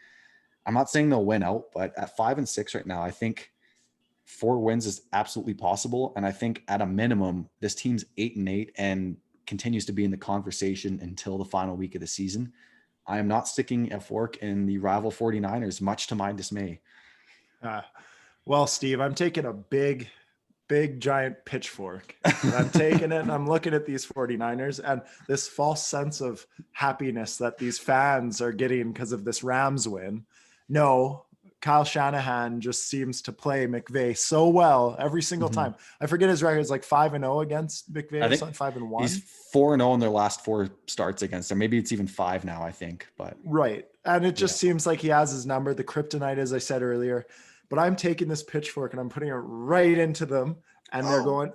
I'm not saying they'll win out, but at 5-6 right now, I think 4 wins is absolutely possible. And I think at a minimum, this team's 8-8 and continues to be in the conversation until the final week of the season. I am not sticking a fork in the rival 49ers, much to my dismay. Well, Steve, I'm taking a big giant pitchfork, and I'm taking it and I'm looking at these 49ers and this false sense of happiness that these fans are getting because of this Rams win. No, Kyle Shanahan just seems to play McVay so well every single time. I forget his record is like 5-0 against McVay. I or think something, 5-1. He's 4-0 in their last 4 starts against them. Maybe it's even 5 now, I think. But right. And it just seems like he has his number, the kryptonite, as I said earlier. But I'm taking this pitchfork and I'm putting it right into them, and they're going,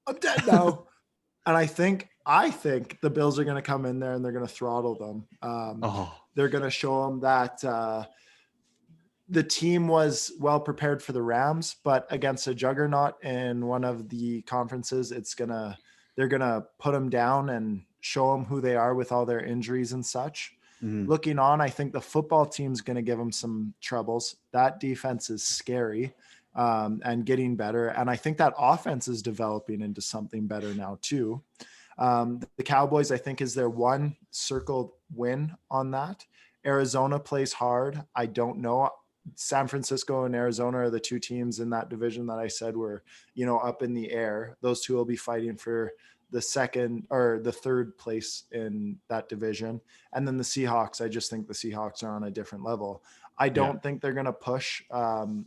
I'm dead now. And I think the Bills are going to come in there and they're going to throttle them. They're going to show them that the team was well prepared for the Rams, but against a juggernaut in one of the conferences, they're going to put them down and show them who they are with all their injuries and such. Looking on, I think the football team's going to give them some troubles. That defense is scary and getting better. And I think that offense is developing into something better now too. The Cowboys, I think, is their one circled win on that. Arizona plays hard. I don't know. San Francisco and Arizona are the 2 teams in that division that I said were, up in the air. Those 2 will be fighting for the second or the third place in that division. And then the Seahawks, I just think the Seahawks are on a different level. I don't think they're going to push on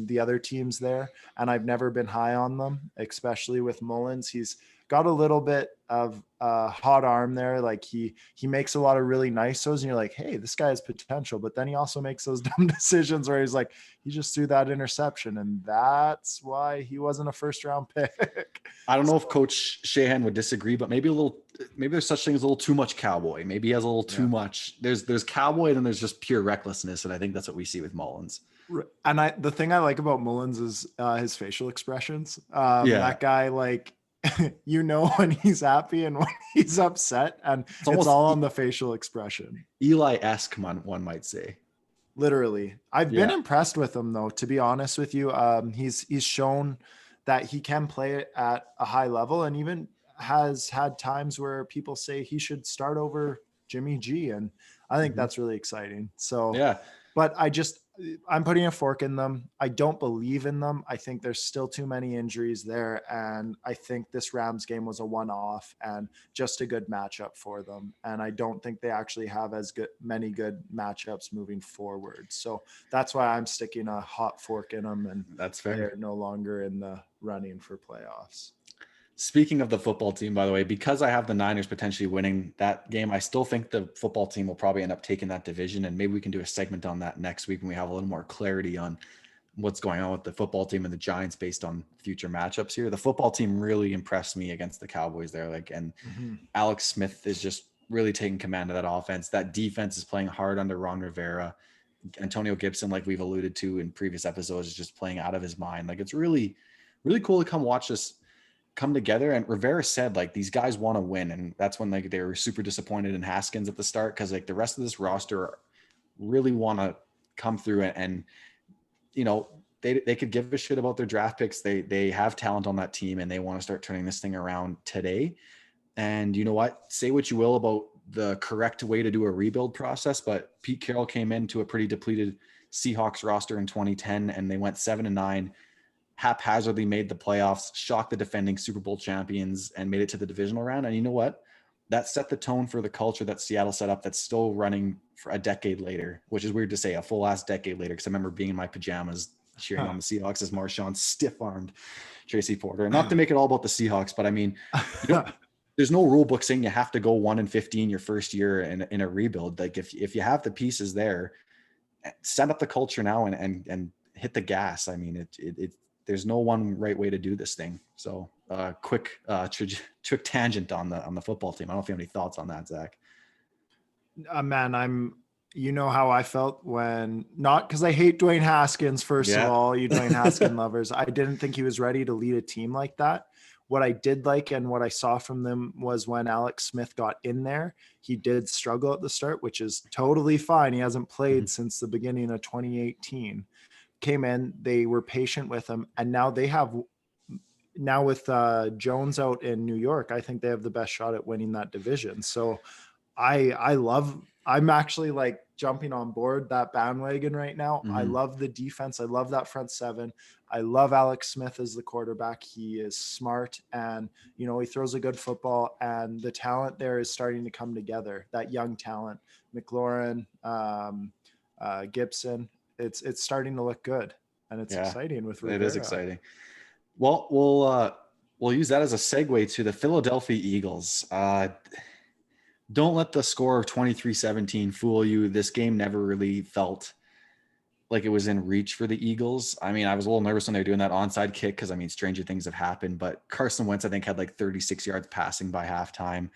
the other teams there. And I've never been high on them, especially with Mullins. He's got a little bit of a hot arm there. Like he makes a lot of really nice throws and you're like, hey, this guy has potential. But then he also makes those dumb decisions where he's like, he just threw that interception. And that's why he wasn't a first round pick. I don't know if Coach Shahan would disagree, but maybe there's such thing as a little too much cowboy. Maybe he has a little too much. There's cowboy and then there's just pure recklessness. And I think that's what we see with Mullins. And the thing I like about Mullins is his facial expressions. That guy, like, when he's happy and when he's upset, and it's all on the facial expression. Eli-esque, one might say. Literally. I've been impressed with him, though, to be honest with you. He's shown that he can play at a high level, and even has had times where people say he should start over Jimmy G, and I think that's really exciting. So, but I'm putting a fork in them. I don't believe in them. I think there's still too many injuries there. And I think this Rams game was a one-off and just a good matchup for them. And I don't think they actually have many good matchups moving forward. So that's why I'm sticking a hot fork in them. And that's fair. They're no longer in the running for playoffs. Speaking of the football team, by the way, because I have the Niners potentially winning that game, I still think the football team will probably end up taking that division. And maybe we can do a segment on that next week when we have a little more clarity on what's going on with the football team and the Giants based on future matchups here. The football team really impressed me against the Cowboys there. Alex Smith is just really taking command of that offense. That defense is playing hard under Ron Rivera. Antonio Gibson, like we've alluded to in previous episodes, is just playing out of his mind. Like, it's really, really cool to come watch this come together. And Rivera said, like, these guys want to win. And that's when they were super disappointed in Haskins at the start, because like the rest of this roster really want to come through and they could give a shit about their draft picks. They have talent on that team and they want to start turning this thing around today. And you know what? Say what you will about the correct way to do a rebuild process, but Pete Carroll came into a pretty depleted Seahawks roster in 2010 and they went 7-9. Haphazardly made the playoffs, shocked the defending Super Bowl champions, and made it to the divisional round. And you know what? That set the tone for the culture that Seattle set up that's still running for a decade later, which is weird to say, a full ass decade later, because I remember being in my pajamas cheering on the Seahawks as Marshawn stiff-armed Tracy Porter. And not to make it all about the Seahawks, but I mean, there's no rule book saying you have to go 1-15 your first year in a rebuild. Like, if you have the pieces there, set up the culture now and hit the gas. I mean, there's no one right way to do this thing. So quick tangent on the football team. I don't know if you have any thoughts on that, Zach. Man, you know how I felt when, not because I hate Dwayne Haskins, first of all, you Dwayne Haskins lovers. I didn't think he was ready to lead a team like that. What I did like and what I saw from them was when Alex Smith got in there, he did struggle at the start, which is totally fine. He hasn't played since the beginning of 2018. came in, they were patient with him, and now they have now with Jones out in New York, I think they have the best shot at winning that division. So I'm actually like jumping on board that bandwagon right now. I Mhm. love the defense. I love that front seven. I love Alex Smith as the quarterback. He is smart and, he throws a good football, and the talent there is starting to come together. That young talent, McLaurin, Gibson, it's starting to look good, and it's Yeah, exciting with it is Rivera. exciting. Well, we'll use that as a segue to the Philadelphia Eagles. Don't let the score of 23-17 fool you. This game never really felt like it was in reach for the Eagles. I mean, I was a little nervous when they were doing that onside kick because, I mean, stranger things have happened. But Carson Wentz, I think, had like 36 yards passing by halftime.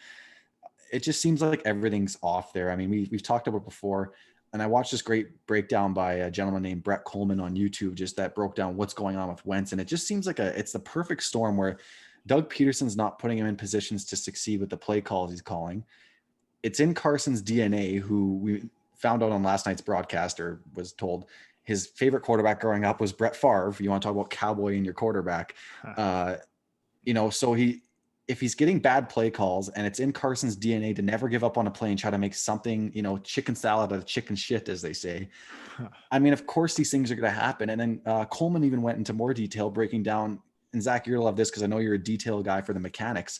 It just seems like everything's off there. I mean, we've talked about it before, and I watched this great breakdown by a gentleman named Brett Coleman on YouTube, just that broke down what's going on with Wentz, and it just seems like it's the perfect storm where Doug Peterson's not putting him in positions to succeed with the play calls he's calling. It's in Carson's DNA, who we found out on last night's broadcast, or was told his favorite quarterback growing up was Brett Favre. You want to talk about cowboy in your quarterback. Uh, so if he's getting bad play calls, and it's in Carson's DNA to never give up on a play and try to make something, chicken salad out of chicken shit, as they say. I mean, of course these things are going to happen. And then Coleman even went into more detail breaking down, and Zach, you're gonna love this because I know you're a detail guy for the mechanics.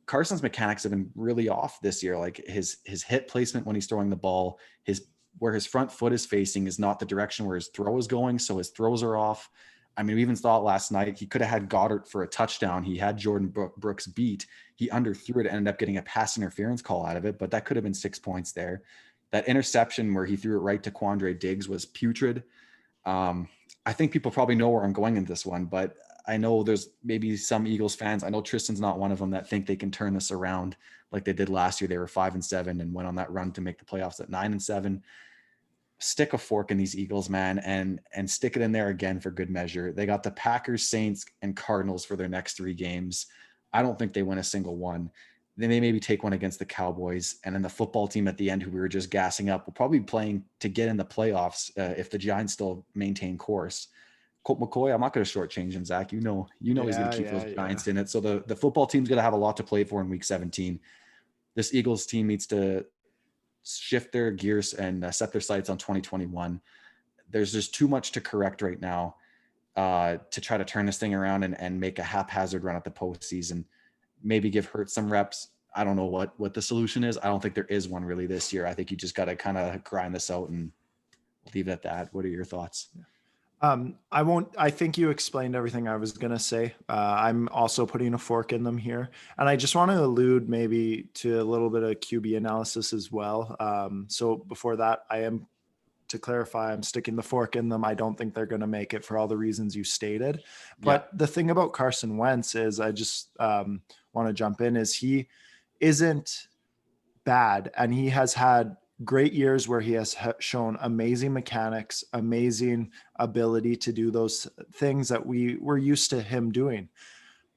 Carson's mechanics have been really off this year. Like his hit placement when he's throwing the ball, where his front foot is facing is not the direction where his throw is going. So his throws are off. I mean, we even saw it last night. He could have had Goddard for a touchdown. He had Jordan Brooks beat. He underthrew it, ended up getting a pass interference call out of it, but that could have been 6 points there. That interception where he threw it right to Quandre Diggs was putrid. I think people probably know where I'm going in this one, but I know there's maybe some Eagles fans. I know Tristan's not one of them that think they can turn this around like they did last year. They were 5-7 and went on that run to make the playoffs at 9-7. Stick a fork in these Eagles, man, and stick it in there again for good measure. They got the Packers, Saints, and Cardinals for their next 3 games. I don't think they win a single one. They may maybe take one against the Cowboys, and then the football team at the end, who we were just gassing up, will probably be playing to get in the playoffs if the Giants still maintain course. Colt McCoy, I'm not going to shortchange him, Zach. He's going to keep those Yeah. Giants in it. So the football team's going to have a lot to play for in Week 17. This Eagles team needs to shift their gears and set their sights on 2021. There's just too much to correct right now to try to turn this thing around and make a haphazard run at the postseason. Maybe give Hurts some reps. I don't know what the solution is. I don't think there is one really this year. I think you just got to kind of grind this out and leave it at that. What are your thoughts? I think you explained everything I was going to say. I'm also putting a fork in them here. And I just want to allude maybe to a little bit of QB analysis as well. So before that, to clarify, I'm sticking the fork in them. I don't think they're going to make it for all the reasons you stated. Yeah. But the thing about Carson Wentz is I just want to jump in is he isn't bad. And he has had great years where he has shown amazing mechanics, amazing ability to do those things that we were used to him doing.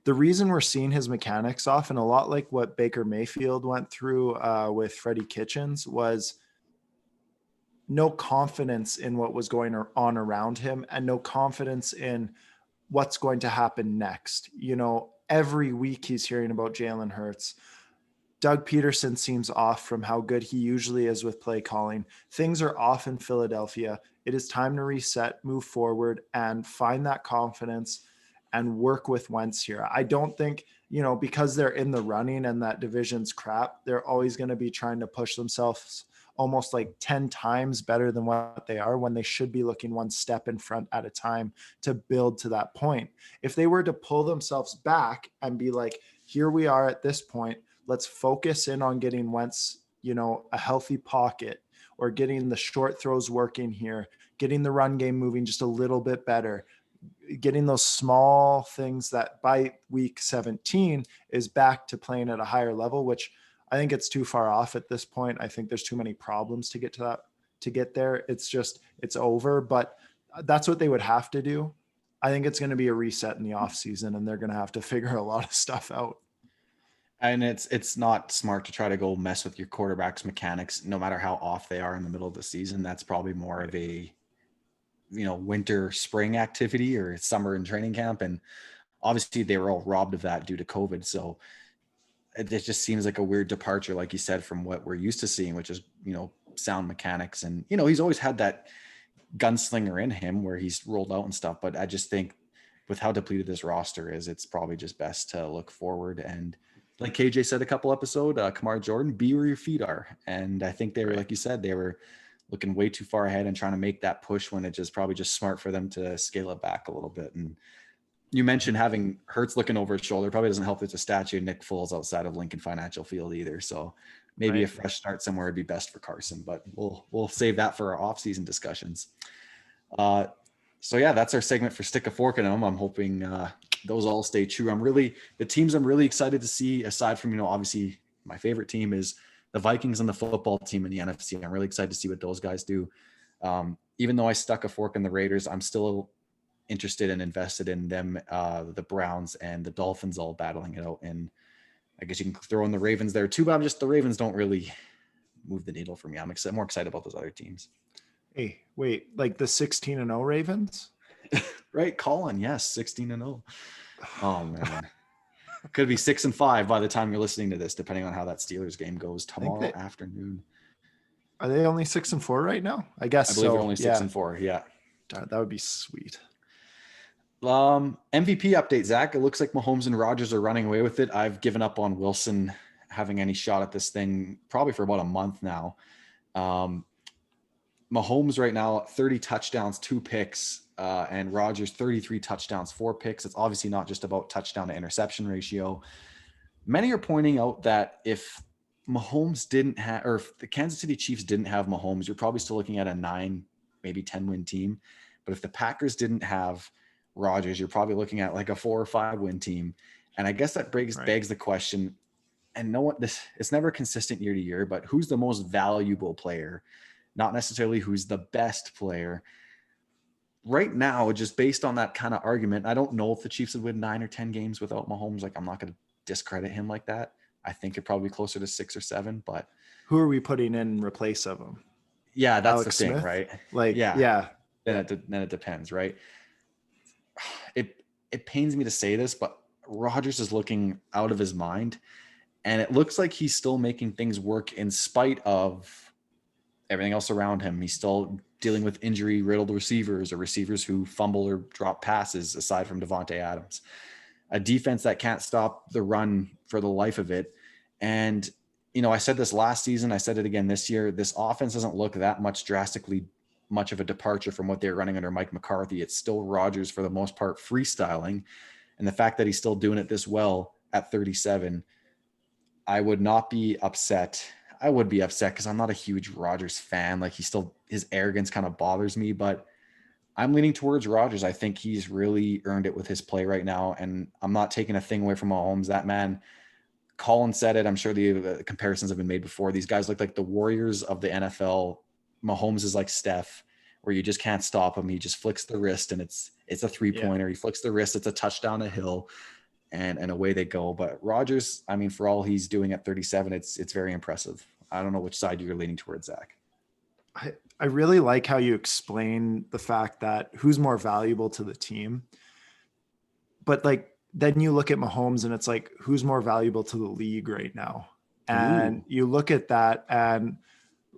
The reason we're seeing his mechanics off, and a lot like what Baker Mayfield went through with Freddie Kitchens, was no confidence in what was going on around him and no confidence in what's going to happen next. Every week he's hearing about Jalen Hurts. Doug Peterson seems off from how good he usually is with play calling. Things are off in Philadelphia. It is time to reset, move forward, and find that confidence and work with Wentz here. I don't think, because they're in the running and that division's crap, they're always going to be trying to push themselves almost like 10 times better than what they are when they should be looking one step in front at a time to build to that point. If they were to pull themselves back and be like, here we are at this point, let's focus in on getting Wentz, a healthy pocket, or getting the short throws working here, getting the run game moving just a little bit better, getting those small things that by week 17 is back to playing at a higher level, which I think it's too far off at this point. I think there's too many problems to get there. It's over, but that's what they would have to do. I think it's going to be a reset in the off season, and they're going to have to figure a lot of stuff out. And it's not smart to try to go mess with your quarterback's mechanics, no matter how off they are in the middle of the season. That's probably more of a winter spring activity or summer and training camp, and obviously they were all robbed of that due to COVID. So it just seems like a weird departure, like you said, from what we're used to seeing, which is sound mechanics. And he's always had that gunslinger in him where he's rolled out and stuff, but I just think with how depleted this roster is, it's probably just best to look forward. And like KJ said a couple episode, Kamar Jordan, be where your feet are. And I think they were, like you said, they were looking way too far ahead and trying to make that push when it just probably just smart for them to scale it back a little bit. And you mentioned having Hurts looking over his shoulder probably doesn't help that the statue of Nick Foles outside of Lincoln Financial Field either. So maybe a fresh start somewhere would be best for Carson, but we'll save that for our off-season discussions. So yeah, that's our segment for Stick a Fork in Them. I'm hoping those all stay true. The teams I'm really excited to see, aside from, obviously my favorite team is the Vikings and the football team in the NFC. I'm really excited to see what those guys do. Even though I stuck a fork in the Raiders, I'm still interested and invested in them, the Browns and the Dolphins all battling it out. And I guess you can throw in the Ravens there too, but the Ravens don't really move the needle for me. I'm more excited about those other teams. Hey, wait, like the 16-0 Ravens? Right, Colin, yes, 16-0. Oh man. Could be 6-5 by the time you're listening to this, depending on how that Steelers game goes tomorrow afternoon. Are they only 6-4 right now? I guess I believe so. they're only 6-4. Yeah. That would be sweet. MVP update, Zach. It looks like Mahomes and Rodgers are running away with it. I've given up on Wilson having any shot at this thing probably for about a month now. Mahomes right now, 30 touchdowns, 2 picks, and Rodgers 33 touchdowns, 4 picks. It's obviously not just about touchdown to interception ratio. Many are pointing out that if Mahomes didn't have, or if the Kansas City Chiefs didn't have Mahomes, you're probably still looking at a 9, maybe 10 win team. But if the Packers didn't have Rodgers, you're probably looking at like a 4 or 5 win team. And I guess that begs the question, and it's never consistent year to year, but who's the most valuable player? Not necessarily who's the best player. Right now, just based on that kind of argument, I don't know if the Chiefs would win 9 or 10 games without Mahomes. Like, I'm not going to discredit him like that. I think it'd probably be closer to 6 or 7, but who are we putting in replace of him? Yeah, that's Alex the thing, Smith? right? Like, yeah. Then it depends, right? It pains me to say this, but Rodgers is looking out of his mind, and it looks like he's still making things work in spite of everything else around him. He's still dealing with injury-riddled receivers or receivers who fumble or drop passes, aside from Devontae Adams. A defense that can't stop the run for the life of it. And, I said this last season, I said it again this year, this offense doesn't look that drastically much of a departure from what they were running under Mike McCarthy. It's still Rodgers for the most part freestyling. And the fact that he's still doing it this well at 37, I would not be upset. I would be upset because I'm not a huge Rodgers fan. Like, his arrogance kind of bothers me, but I'm leaning towards Rodgers. I think he's really earned it with his play right now. And I'm not taking a thing away from Mahomes. That man, Colin said it. I'm sure the comparisons have been made before. These guys look like the Warriors of the NFL. Mahomes is like Steph, where you just can't stop him. He just flicks the wrist and it's a 3-pointer. He flicks the wrist. It's a touchdown a hill. And away they go. But Rodgers, I mean, for all he's doing at 37, it's very impressive. I don't know which side you're leaning towards, Zach. I really like how you explain the fact that who's more valuable to the team. But then you look at Mahomes and it's like, who's more valuable to the league right now? And you look at that, and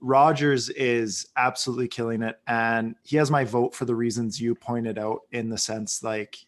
Rodgers is absolutely killing it. And he has my vote for the reasons you pointed out, in the sense, like,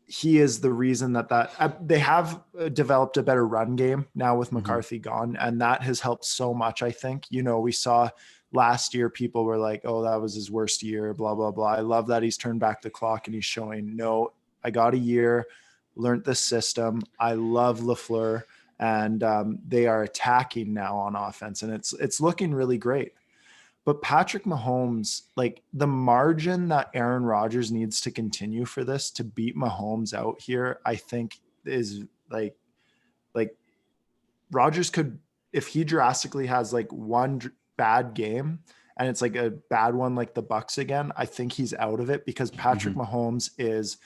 he is the reason that they have developed a better run game now with McCarthy gone. And that has helped so much. I think, we saw last year, people were like, oh, that was his worst year, blah, blah, blah. I love that he's turned back the clock and he's showing, no, I got a year, learned the system. I love LaFleur, and they are attacking now on offense, and it's looking really great. But Patrick Mahomes, like, the margin that Aaron Rodgers needs to continue for this to beat Mahomes out here, I think is like Rodgers could, if he drastically has like one bad game and it's like a bad one, like the Bucks again, I think he's out of it, because Patrick Mahomes is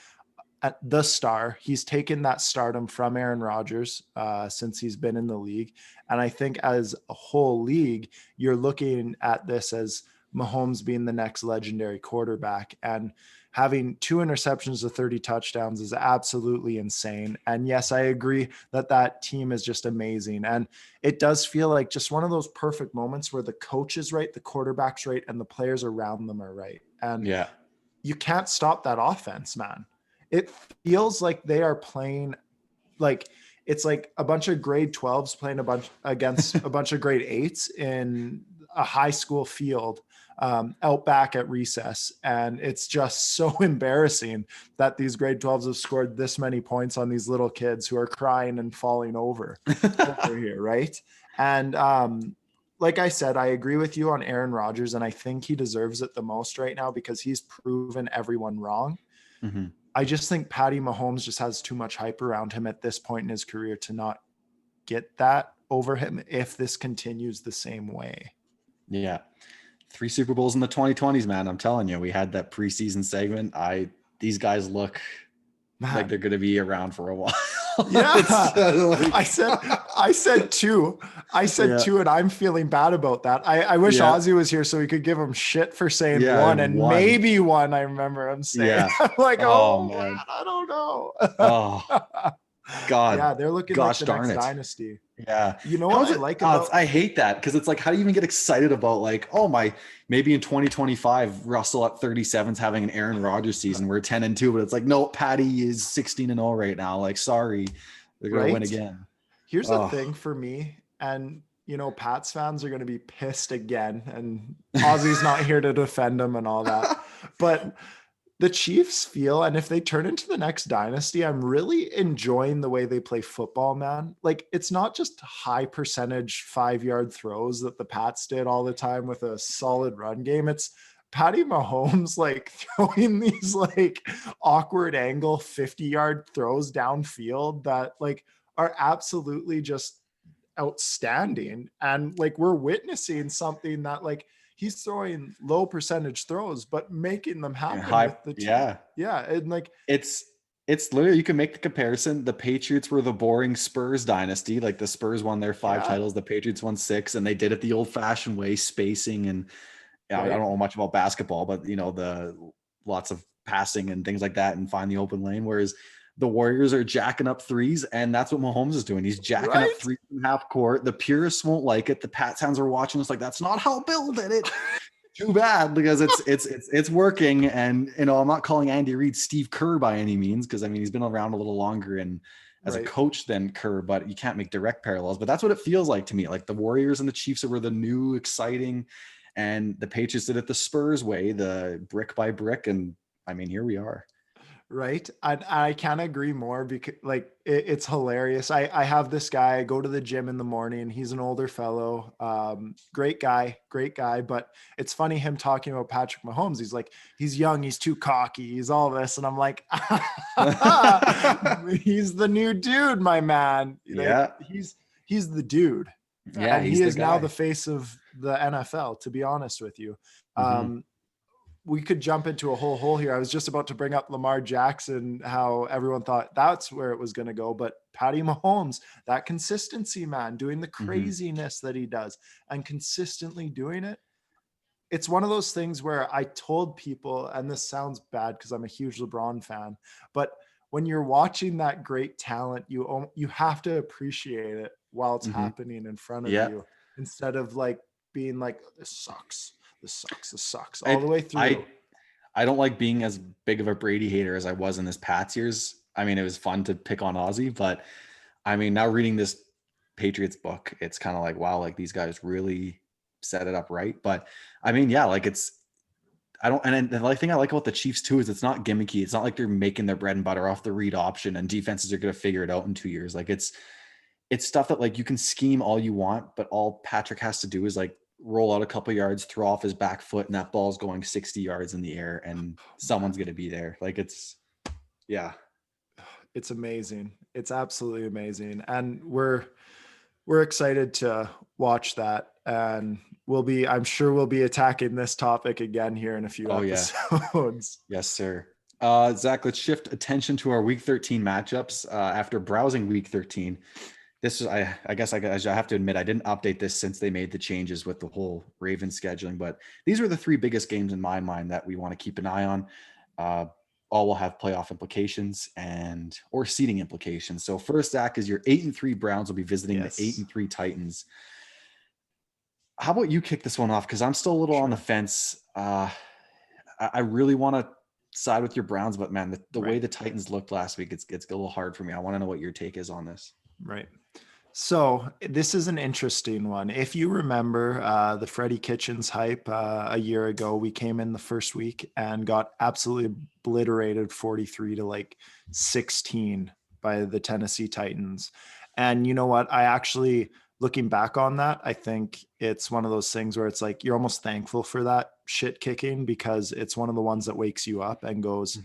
the star. He's taken that stardom from Aaron Rodgers since he's been in the league. And I think as a whole league, you're looking at this as Mahomes being the next legendary quarterback. And having 2 interceptions to 30 touchdowns is absolutely insane. And yes, I agree that that team is just amazing. And it does feel like just one of those perfect moments where the coach is right, the quarterback's right, and the players around them are right. And Yeah. you can't stop that offense, man. It feels like they are playing like it's like a bunch of grade 12s playing a bunch against a bunch of grade 8s in a high school field out back at recess. And it's just so embarrassing that these grade 12s have scored this many points on these little kids who are crying and falling over here, right? And like I said, I agree with you on Aaron Rodgers, and I think he deserves it the most right now because he's proven everyone wrong. Mm-hmm. I just think Patty Mahomes just has too much hype around him at this point in his career to not get that over him if this continues the same way. Yeah. 3 Super Bowls in the 2020s, man. I'm telling you, we had that preseason segment. These guys look like they're going to be around for a while. Yeah. I said two, and I'm feeling bad about that. I wish Ozzy was here so we could give him shit for saying one and maybe one. I remember him saying, I'm like, oh man, I don't know. Oh God. Yeah. They're looking like the next dynasty. Yeah. You know what I like about I hate that because it's like, how do you even get excited about like, oh my, maybe in 2025, Russell at 37 is having an Aaron Rodgers season. We're 10-2, but it's like, no, Patty is 16-0 right now. Like, sorry, they're gonna win again. Here's the thing for me, and you know, Pats fans are gonna be pissed again, and Ozzy's not here to defend them and all that, but the Chiefs feel, and if they turn into the next dynasty, I'm really enjoying the way they play football, man. Like, it's not just high percentage 5-yard throws that the Pats did all the time with a solid run game. It's Patty Mahomes like throwing these like awkward angle 50-yard throws downfield that like are absolutely just outstanding. And like we're witnessing something that like he's throwing low percentage throws, but making them happen with the team. Yeah. And like, it's literally, you can make the comparison. The Patriots were the boring Spurs dynasty. Like the Spurs won their 5 titles. The Patriots won 6, and they did it the old fashioned way, spacing. And I don't know much about basketball, but you know, the lots of passing and things like that and find the open lane. Whereas the Warriors are jacking up threes, and that's what Mahomes is doing. He's jacking up threes from half court. The purists won't like it. The Pat fans are watching us like, that's not how Bill did it. Too bad, because it's working. And you know, I'm not calling Andy Reid Steve Kerr by any means, because I mean he's been around a little longer and as a coach than Kerr, but you can't make direct parallels. But that's what it feels like to me. Like the Warriors and the Chiefs were the new exciting, and the Patriots did it the Spurs way, the brick by brick. And I mean, here we are. Right. I can't agree more because like it's hilarious. I have this guy, I go to the gym in the morning. He's an older fellow. Great guy. But it's funny him talking about Patrick Mahomes. He's like, he's young, he's too cocky, he's all this. And I'm like, he's the new dude, my man. Yeah. Like, he's the dude. Yeah. And he is now the face of the NFL, to be honest with you. We could jump into a whole hole here. I was just about to bring up Lamar Jackson, how everyone thought that's where it was going to go. But Patty Mahomes, that consistency, man, doing the craziness that he does and consistently doing it. It's one of those things where I told people, and this sounds bad because I'm a huge LeBron fan, but when you're watching that great talent, you have to appreciate it while it's happening in front of you, instead of like being like, this sucks all the way through. I don't like being as big of a Brady hater as I was in this Pats years. I mean, it was fun to pick on Ozzy, but I mean, now reading this Patriots book, it's kind of like, wow, like these guys really set it up right. But I mean, yeah, like and the thing I like about the Chiefs too is it's not gimmicky. It's not like they're making their bread and butter off the read option and defenses are going to figure it out in 2 years. Like it's stuff that like you can scheme all you want, but all Patrick has to do is like roll out a couple yards, throw off his back foot, and that ball's going 60 yards in the air and someone's going to be there. Like it's amazing. It's absolutely amazing. And we're excited to watch that. And I'm sure we'll be attacking this topic again here in a few episodes. Yes, sir. Zach, let's shift attention to our week 13 matchups. After browsing week 13, this is, I guess I have to admit, I didn't update this since they made the changes with the whole Ravens scheduling, but these are the three biggest games in my mind that we want to keep an eye on. Uh, all will have playoff implications or seeding implications. So first, Zach, is your 8-3 Browns will be visiting the Yes. 8-3 Titans. How about you kick this one off? Because I'm still a little on the fence. I really want to side with your Browns, but man, the way the Titans looked last week, it's a little hard for me. I want to know what your take is on this. Right. So this is an interesting one. If you remember the Freddie Kitchens hype a year ago, we came in the first week and got absolutely obliterated 43 to like 16 by the Tennessee Titans. And you know what? I actually, looking back on that, I think it's one of those things where it's like you're almost thankful for that shit kicking, because it's one of the ones that wakes you up and goes,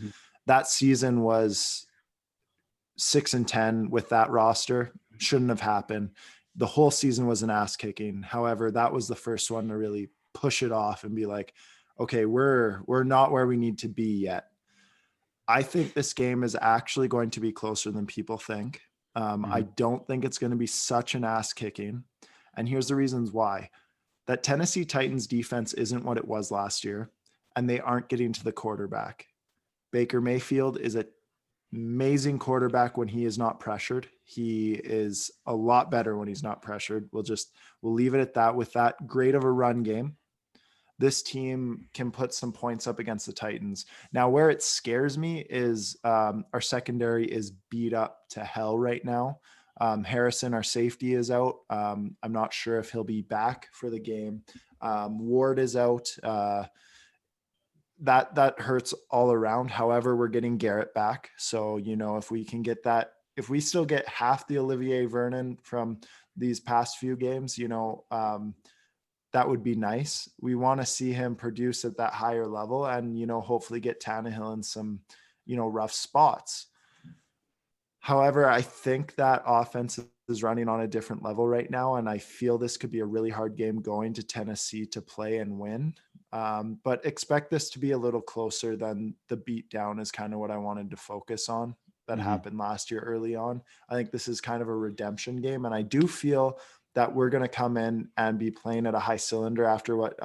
that season was 6-10 with that roster. Shouldn't have happened. The whole season was an ass kicking. However, that was the first one to really push it off and be like, okay, we're not where we need to be yet. I think this game is actually going to be closer than people think. I don't think it's going to be such an ass kicking. And here's the reasons why. That Tennessee Titans defense isn't what it was last year, and they aren't getting to the quarterback. Baker Mayfield is an amazing quarterback when he is not pressured. He is a lot better when he's not pressured. We'll leave it at that. With that great of a run game, this team can put some points up against the Titans. Now, where it scares me is our secondary is beat up to hell right now. Harrison, our safety, is out. I'm not sure if he'll be back for the game. Ward is out. That hurts all around. However, we're getting Garrett back. So, if we can get that, if we still get half the Olivier Vernon from these past few games, that would be nice. We want to see him produce at that higher level and, hopefully get Tannehill in some, rough spots. However, I think that offense is running on a different level right now. And I feel this could be a really hard game going to Tennessee to play and win. But expect this to be a little closer than the beatdown is kind of what I wanted to focus on that happened last year early on. I think this is kind of a redemption game. And I do feel that we're going to come in and be playing at a high cylinder after what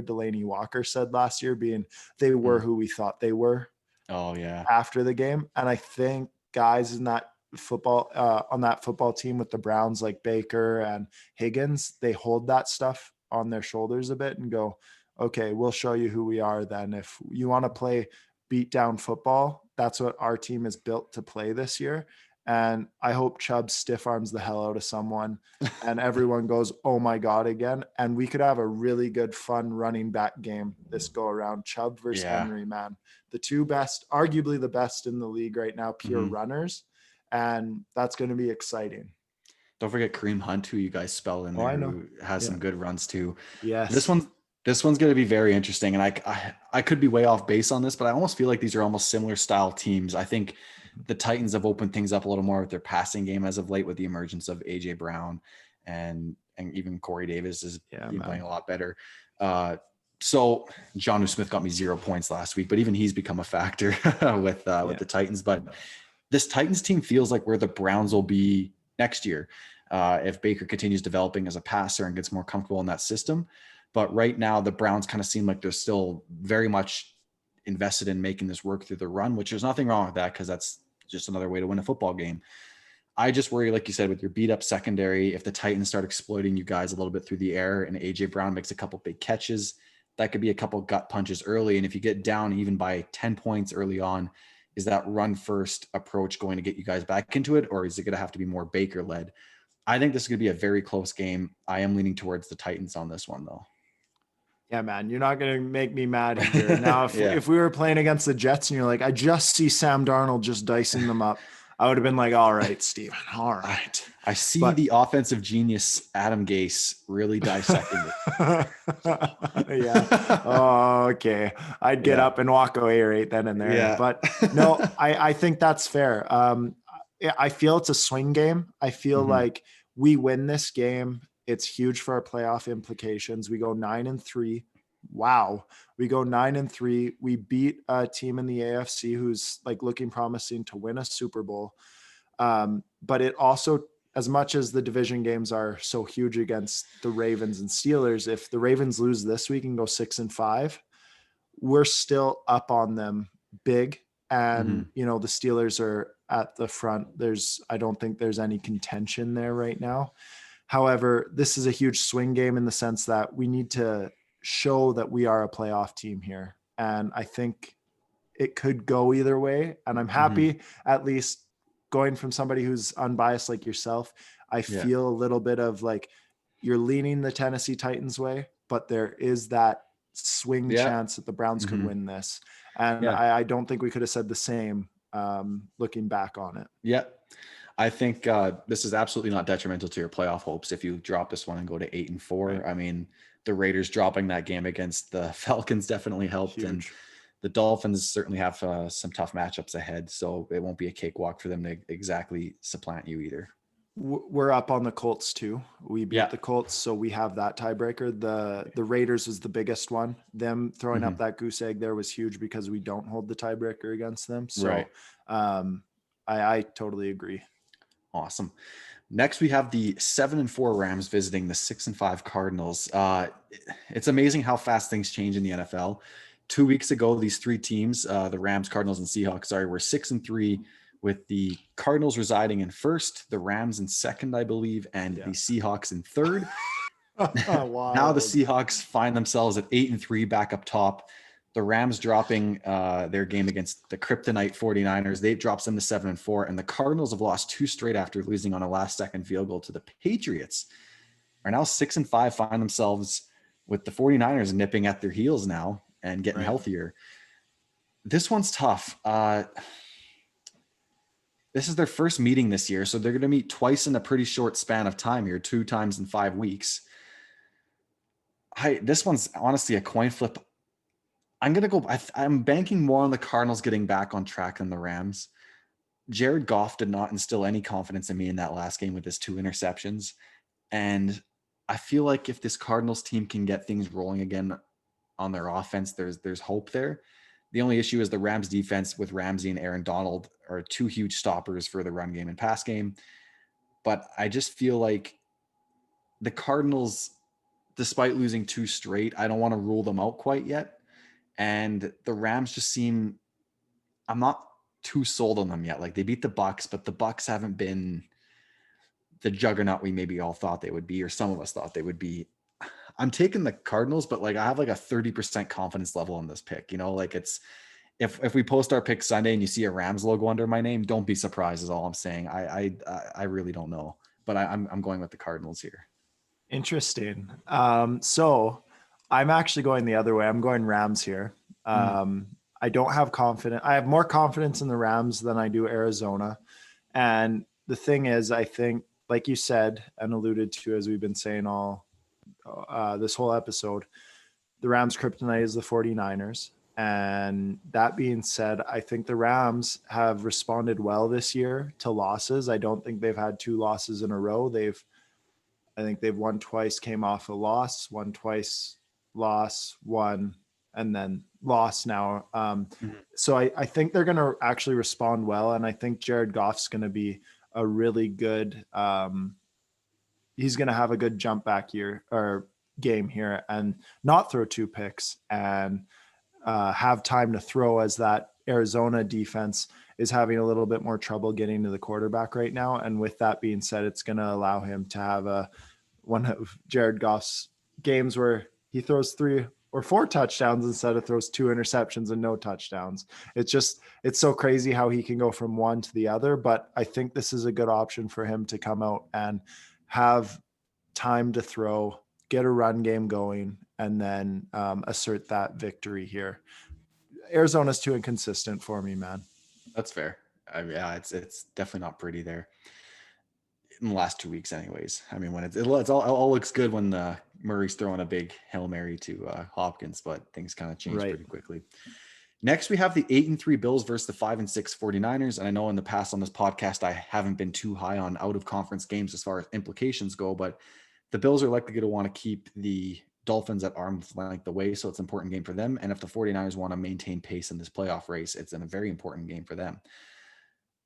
Delaney Walker said last year, being they were who we thought they were. Oh yeah. After the game. And I think guys in that football on that football team with the Browns, like Baker and Higgins, they hold that stuff on their shoulders a bit and go, okay, we'll show you who we are then. If you want to play beat down football, that's what our team is built to play this year. And I hope Chubb stiff arms the hell out of someone and everyone goes, oh my God, again. And we could have a really good, fun running back game this go around. Chubb versus Henry, man. The two best, arguably the best in the league right now, pure runners. And that's going to be exciting. Don't forget Kareem Hunt, who you guys spell in there, who has some good runs too. Yes. This one's going to be very interesting. And I could be way off base on this, but I almost feel like these are almost similar style teams. I think the Titans have opened things up a little more with their passing game as of late, with the emergence of AJ Brown and even Corey Davis is playing a lot better. So Jonnu Smith got me 0 points last week, but even he's become a factor with the Titans. But this Titans team feels like where the Browns will be next year if Baker continues developing as a passer and gets more comfortable in that system. But right now, the Browns kind of seem like they're still very much invested in making this work through the run, which there's nothing wrong with that because that's just another way to win a football game. I just worry, like you said, with your beat up secondary, if the Titans start exploiting you guys a little bit through the air and AJ Brown makes a couple big catches, that could be a couple gut punches early. And if you get down even by 10 points early on, is that run first approach going to get you guys back into it? Or is it going to have to be more Baker led? I think this is going to be a very close game. I am leaning towards the Titans on this one though. Yeah, man, you're not going to make me mad here. Now, if we were playing against the Jets and you're like, I just see Sam Darnold just dicing them up, I would have been like, all right, Steven, all right. I see the offensive genius, Adam Gase, really dissecting it. Yeah. Oh, okay. I'd get up and walk away right then and there. Yeah. But no, I think that's fair. I feel it's a swing game. I feel like we win this game. It's huge for our playoff implications. We go 9-3. Wow. We go 9-3. We beat a team in the AFC who's like looking promising to win a Super Bowl. But it also as much as the division games are so huge against the Ravens and Steelers, if the Ravens lose this week and go 6-5, we're still up on them big. And, Mhm. you know, the Steelers are at the front. I don't think there's any contention there right now. However, this is a huge swing game in the sense that we need to show that we are a playoff team here. And I think it could go either way. And I'm Mhm. happy, at least going from somebody who's unbiased like yourself. I Yeah. feel a little bit of like you're leaning the Tennessee Titans way, but there is that swing Yeah. chance that the Browns could Mhm. win this. And Yeah. I don't think we could have said the same looking back on it. Yeah. I think this is absolutely not detrimental to your playoff hopes if you drop this one and go to 8-4. Right. I mean, the Raiders dropping that game against the Falcons definitely helped, and Huge. the Dolphins certainly have some tough matchups ahead, so it won't be a cakewalk for them to exactly supplant you either. We're up on the Colts too. We beat Yeah. the Colts, so we have that tiebreaker. The Raiders was the biggest one. Them throwing up Mhm. that goose egg there was huge because we don't hold the tiebreaker against them. Right. So I totally agree. Awesome. Next, we have the 7-4 Rams visiting the 6-5 Cardinals. It's amazing how fast things change in the NFL. 2 weeks ago, these three teams, the Rams, Cardinals, and Seahawks, were 6-3, with the Cardinals residing in first, the Rams in second, I believe, and Yeah. the Seahawks in third. Now the Wild. Seahawks find themselves at 8-3 back up top. The Rams dropping their game against the Kryptonite 49ers. They drops them to 7-4. And the Cardinals have lost two straight after losing on a last-second field goal to the Patriots. Are now 6-5, find themselves with the 49ers nipping at their heels now and getting Right. healthier. This one's tough. This is their first meeting this year, so they're going to meet twice in a pretty short span of time here, 2 times in 5 weeks. This one's honestly a coin flip. I'm going to go. I'm banking more on the Cardinals getting back on track than the Rams. Jared Goff did not instill any confidence in me in that last game with his 2 interceptions. And I feel like if this Cardinals team can get things rolling again on their offense, there's hope there. The only issue is the Rams defense with Ramsey and Aaron Donald are 2 huge stoppers for the run game and pass game. But I just feel like the Cardinals, despite losing 2 straight, I don't want to rule them out quite yet. And the Rams just seem, I'm not too sold on them yet. Like, they beat the Bucks, but the Bucks haven't been the juggernaut we maybe all thought they would be, or some of us thought they would be. I'm taking the Cardinals, but like I have like a 30% confidence level on this pick. You know, like it's if we post our pick Sunday and you see a Rams logo under my name, don't be surprised. Is all I'm saying. I really don't know, but I'm going with the Cardinals here. Interesting. So I'm actually going the other way. I'm going Rams here. I don't have confidence. I have more confidence in the Rams than I do Arizona. And the thing is, I think, like you said and alluded to, as we've been saying all this whole episode, the Rams' kryptonite is the 49ers. And that being said, I think the Rams have responded well this year to losses. I don't think they've had 2 losses in a row. I think they've won twice, came off a loss, won twice, loss, won, and then lost now. So I think they're going to actually respond well. And I think Jared Goff's going to be a really good, he's going to have a good jump back year or game here and not throw 2 picks and have time to throw, as that Arizona defense is having a little bit more trouble getting to the quarterback right now. And with that being said, it's going to allow him to have one of Jared Goff's games where he throws 3 or 4 touchdowns instead of throws 2 interceptions and no touchdowns. It's so crazy how he can go from one to the other. But I think this is a good option for him to come out and have time to throw, get a run game going, and then assert that victory here. Arizona's too inconsistent for me, man. That's fair. Yeah, it's definitely not pretty there in the last 2 weeks, anyways. I mean, when it's all looks good when Murray's throwing a big Hail Mary to Hopkins, but things kind of change pretty quickly. Next, we have the 8-3 Bills versus the 5-6 49ers. And I know in the past on this podcast, I haven't been too high on out of conference games as far as implications go, but the Bills are likely going to want to keep the Dolphins at arm's length away. So it's an important game for them. And if the 49ers want to maintain pace in this playoff race, it's a very important game for them.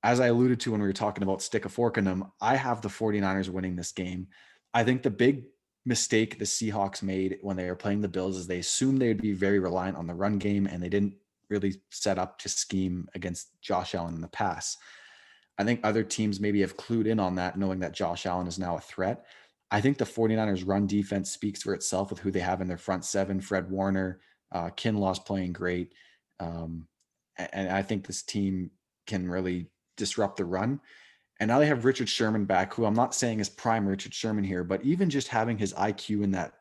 as I alluded to when we were talking about stick a fork in them, I have the 49ers winning this game. I think the big mistake the Seahawks made when they were playing the Bills is they assumed they would be very reliant on the run game, and they didn't really set up to scheme against Josh Allen in the pass. I think other teams maybe have clued in on that, knowing that Josh Allen is now a threat. I think the 49ers run defense speaks for itself with who they have in their front seven. Fred Warner, Kinlaw's playing great. And I think this team can really disrupt the run. And now they have Richard Sherman back, who I'm not saying is prime Richard Sherman here, but even just having his IQ in that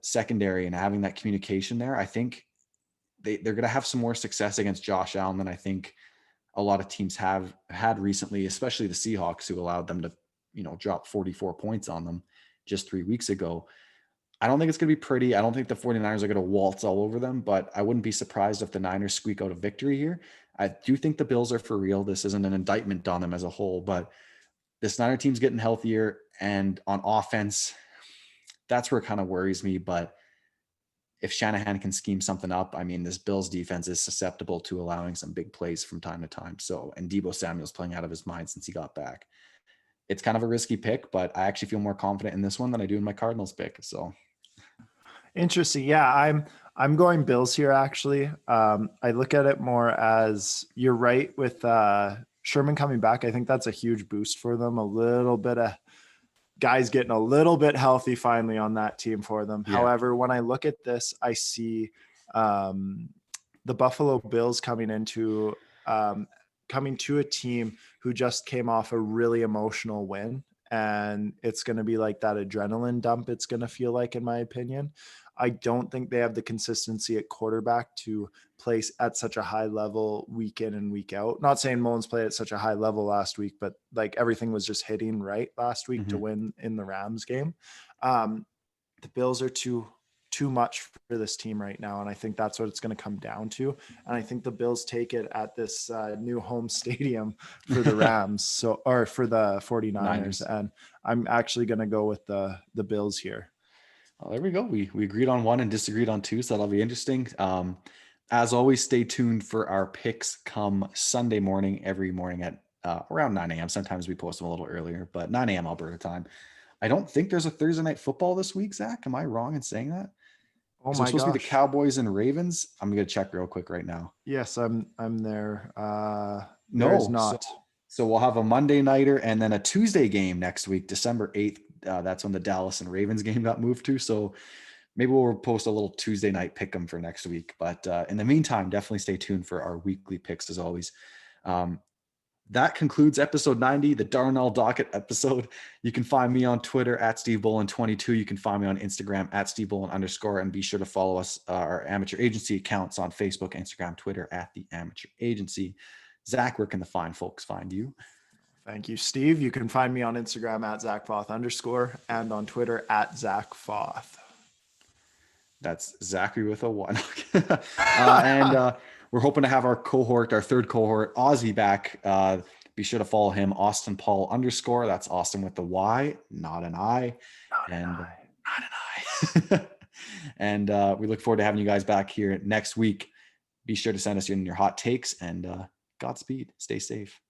secondary and having that communication there, I think they're going to have some more success against Josh Allen than I think a lot of teams have had recently, especially the Seahawks, who allowed them to, drop 44 points on them just 3 weeks ago. I don't think it's going to be pretty. I don't think the 49ers are going to waltz all over them, but I wouldn't be surprised if the Niners squeak out a victory here. I do think the Bills are for real. This isn't an indictment on them as a whole, but this Niner team's getting healthier, and on offense, that's where it kind of worries me. But if Shanahan can scheme something up, I mean, this Bills defense is susceptible to allowing some big plays from time to time. So, and Deebo Samuel's playing out of his mind since he got back. It's kind of a risky pick, but I actually feel more confident in this one than I do in my Cardinals pick. So Interesting. Yeah, I'm going Bills here actually. I look at it more as you're right with Sherman coming back. I think that's a huge boost for them. A little bit of guys getting a little bit healthy finally on that team for them. Yeah. However, when I look at this, I see the Buffalo Bills coming to a team who just came off a really emotional win. And it's going to be like that adrenaline dump. It's going to feel like, in my opinion. I don't think they have the consistency at quarterback to place at such a high level week in and week out. Not saying Mullins played at such a high level last week, but like everything was just hitting right last week to win in the Rams game. The Bills are too much for this team right now. And I think that's what it's going to come down to. And I think the Bills take it at this new home stadium for the Rams. Or for the 49ers. Niners. And I'm actually going to go with the Bills here. Well, there we go. We agreed on one and disagreed on two, so that'll be interesting. As always, stay tuned for our picks come Sunday morning, every morning at around 9 a.m. Sometimes we post them a little earlier, but 9 a.m. Alberta time. I don't think there's a Thursday night football this week, Zach. Am I wrong in saying that? Oh my gosh. It's supposed to be the Cowboys and Ravens. I'm going to check real quick right now. Yes, I'm there. No, there's not. So we'll have a Monday nighter and then a Tuesday game next week, December 8th. That's when the Dallas and Ravens game got moved to. So maybe we'll post a little Tuesday night pick 'em for next week. But in the meantime, definitely stay tuned for our weekly picks as always. That concludes episode 90, the Darnell Docket episode. You can find me on Twitter at SteveBolin22. You can find me on Instagram at SteveBolin_. And be sure to follow us, our amateur agency accounts on Facebook, Instagram, Twitter at the Amateur Agency. Zach, where can the fine folks find you? Thank you, Steve. You can find me on Instagram at ZachFoth_ and on Twitter at ZachFoth. That's Zachary with a 1. And we're hoping to have our third cohort, Ozzy, back. Be sure to follow him, Austin Paul _. That's Austin with the Y, not an I. Not an I. And we look forward to having you guys back here next week. Be sure to send us in your hot takes, and Godspeed. Stay safe.